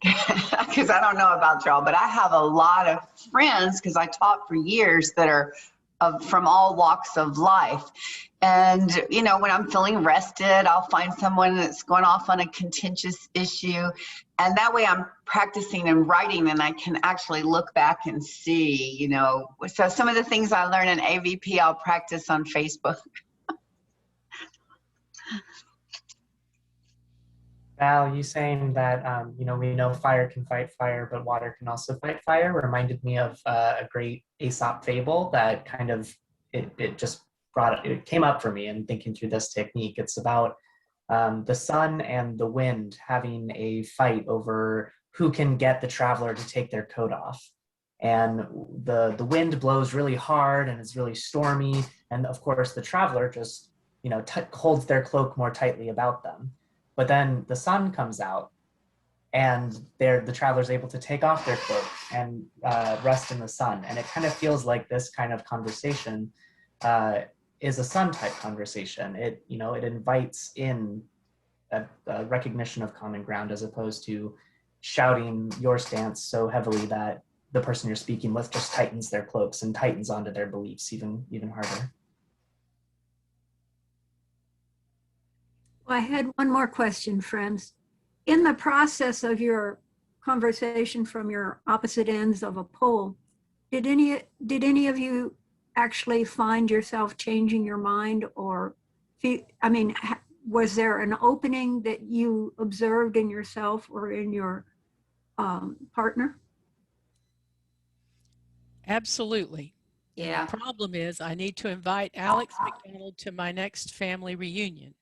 Speaker 19: because I don't know about y'all, but I have a lot of friends because I taught for years that are from all walks of life. And, you know, when I'm feeling rested, I'll find someone that's going off on a contentious issue. And that way I'm practicing and writing, and I can actually look back and see, you know. So some of the things I learn in AVP, I'll practice on Facebook.
Speaker 14: Val, you saying that, you know, we know fire can fight fire, but water can also fight fire reminded me of a great Aesop fable that kind of, it just it came up for me in thinking through this technique. It's about the sun and the wind having a fight over who can get the traveler to take their coat off. And the wind blows really hard and it's really stormy. And of course, the traveler just, you know, holds their cloak more tightly about them. But then the sun comes out and the traveler's able to take off their cloak and rest in the sun. And it kind of feels like this kind of conversation is a sun type conversation. It, you know, it invites in a recognition of common ground as opposed to shouting your stance so heavily that the person you're speaking with just tightens their cloaks and tightens onto their beliefs even harder.
Speaker 1: I had one more question, friends. In the process of your conversation from your opposite ends of a pole, did any of you actually find yourself changing your mind, or I mean, was there an opening that you observed in yourself or in your partner?
Speaker 10: Absolutely.
Speaker 16: Yeah.
Speaker 10: The problem is I need to invite Alex McDonald to my next family reunion.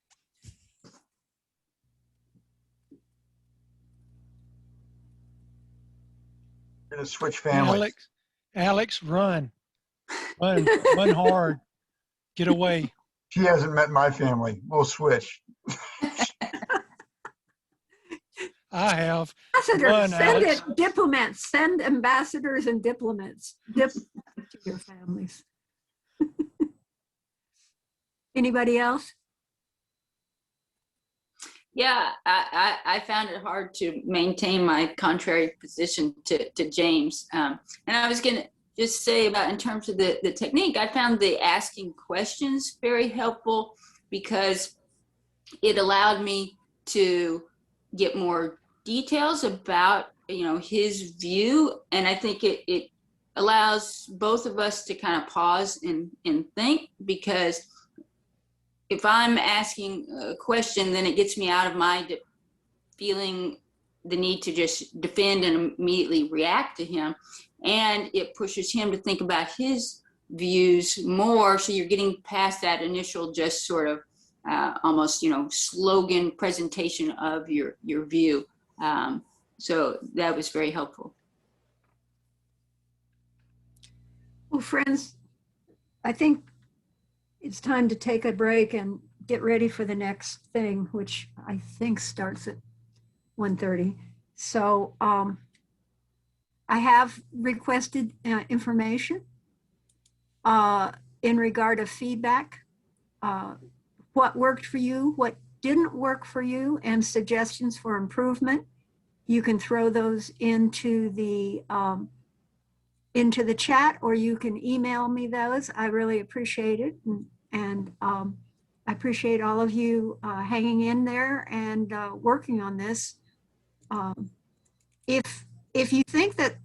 Speaker 8: Gonna switch families.
Speaker 13: Alex, run hard, get away.
Speaker 8: She hasn't met my family. We'll switch.
Speaker 13: I have.
Speaker 1: Ambassadors, send
Speaker 13: Alex.
Speaker 1: it, diplomats, send ambassadors and diplomats to your families. Anybody else?
Speaker 16: Yeah, I found it hard to maintain my contrary position to James. And I was going to just say about in terms of the technique, I found the asking questions very helpful because it allowed me to get more details about, you know, his view. And I think it allows both of us to kind of pause and think, because if I'm asking a question, then it gets me out of my feeling the need to just defend and immediately react to him. And it pushes him to think about his views more. So you're getting past that initial just sort of almost, you know, slogan presentation of your view. So that was very helpful.
Speaker 1: Well, friends, I think it's time to take a break and get ready for the next thing, which I think starts at 1:30. So I have requested information in regard of feedback, what worked for you, what didn't work for you, and suggestions for improvement. You can throw those into the chat, or you can email me those. I really appreciate it. And I appreciate all of you hanging in there and working on this. If you think that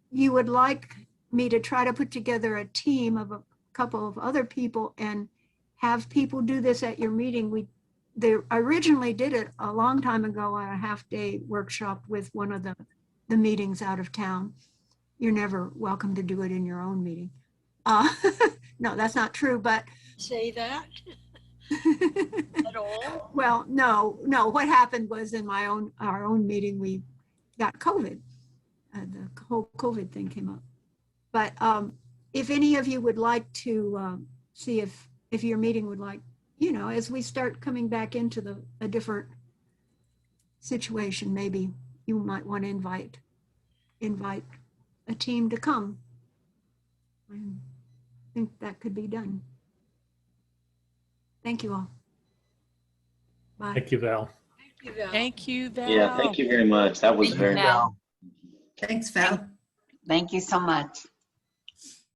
Speaker 1: you would like me to try to put together a team of a couple of other people and have people do this at your meeting, they originally did it a long time ago on a half-day workshop with one of the meetings out of town. You're never welcome to do it in your own meeting. No, that's not true, but.
Speaker 6: Say that at all?
Speaker 1: Well, no. What happened was in our own meeting, we got COVID. The whole COVID thing came up. But if any of you would like to see if your meeting would like, you know, as we start coming back into a different situation, maybe you might want to invite a team to come. I think that could be done. Thank you all. Bye.
Speaker 18: Thank you, Val.
Speaker 6: Thank you, Val.
Speaker 10: Thank you, Val.
Speaker 7: Yeah, thank you very much. That was very
Speaker 19: Val.
Speaker 3: Thanks, Val.
Speaker 19: Thank you so much.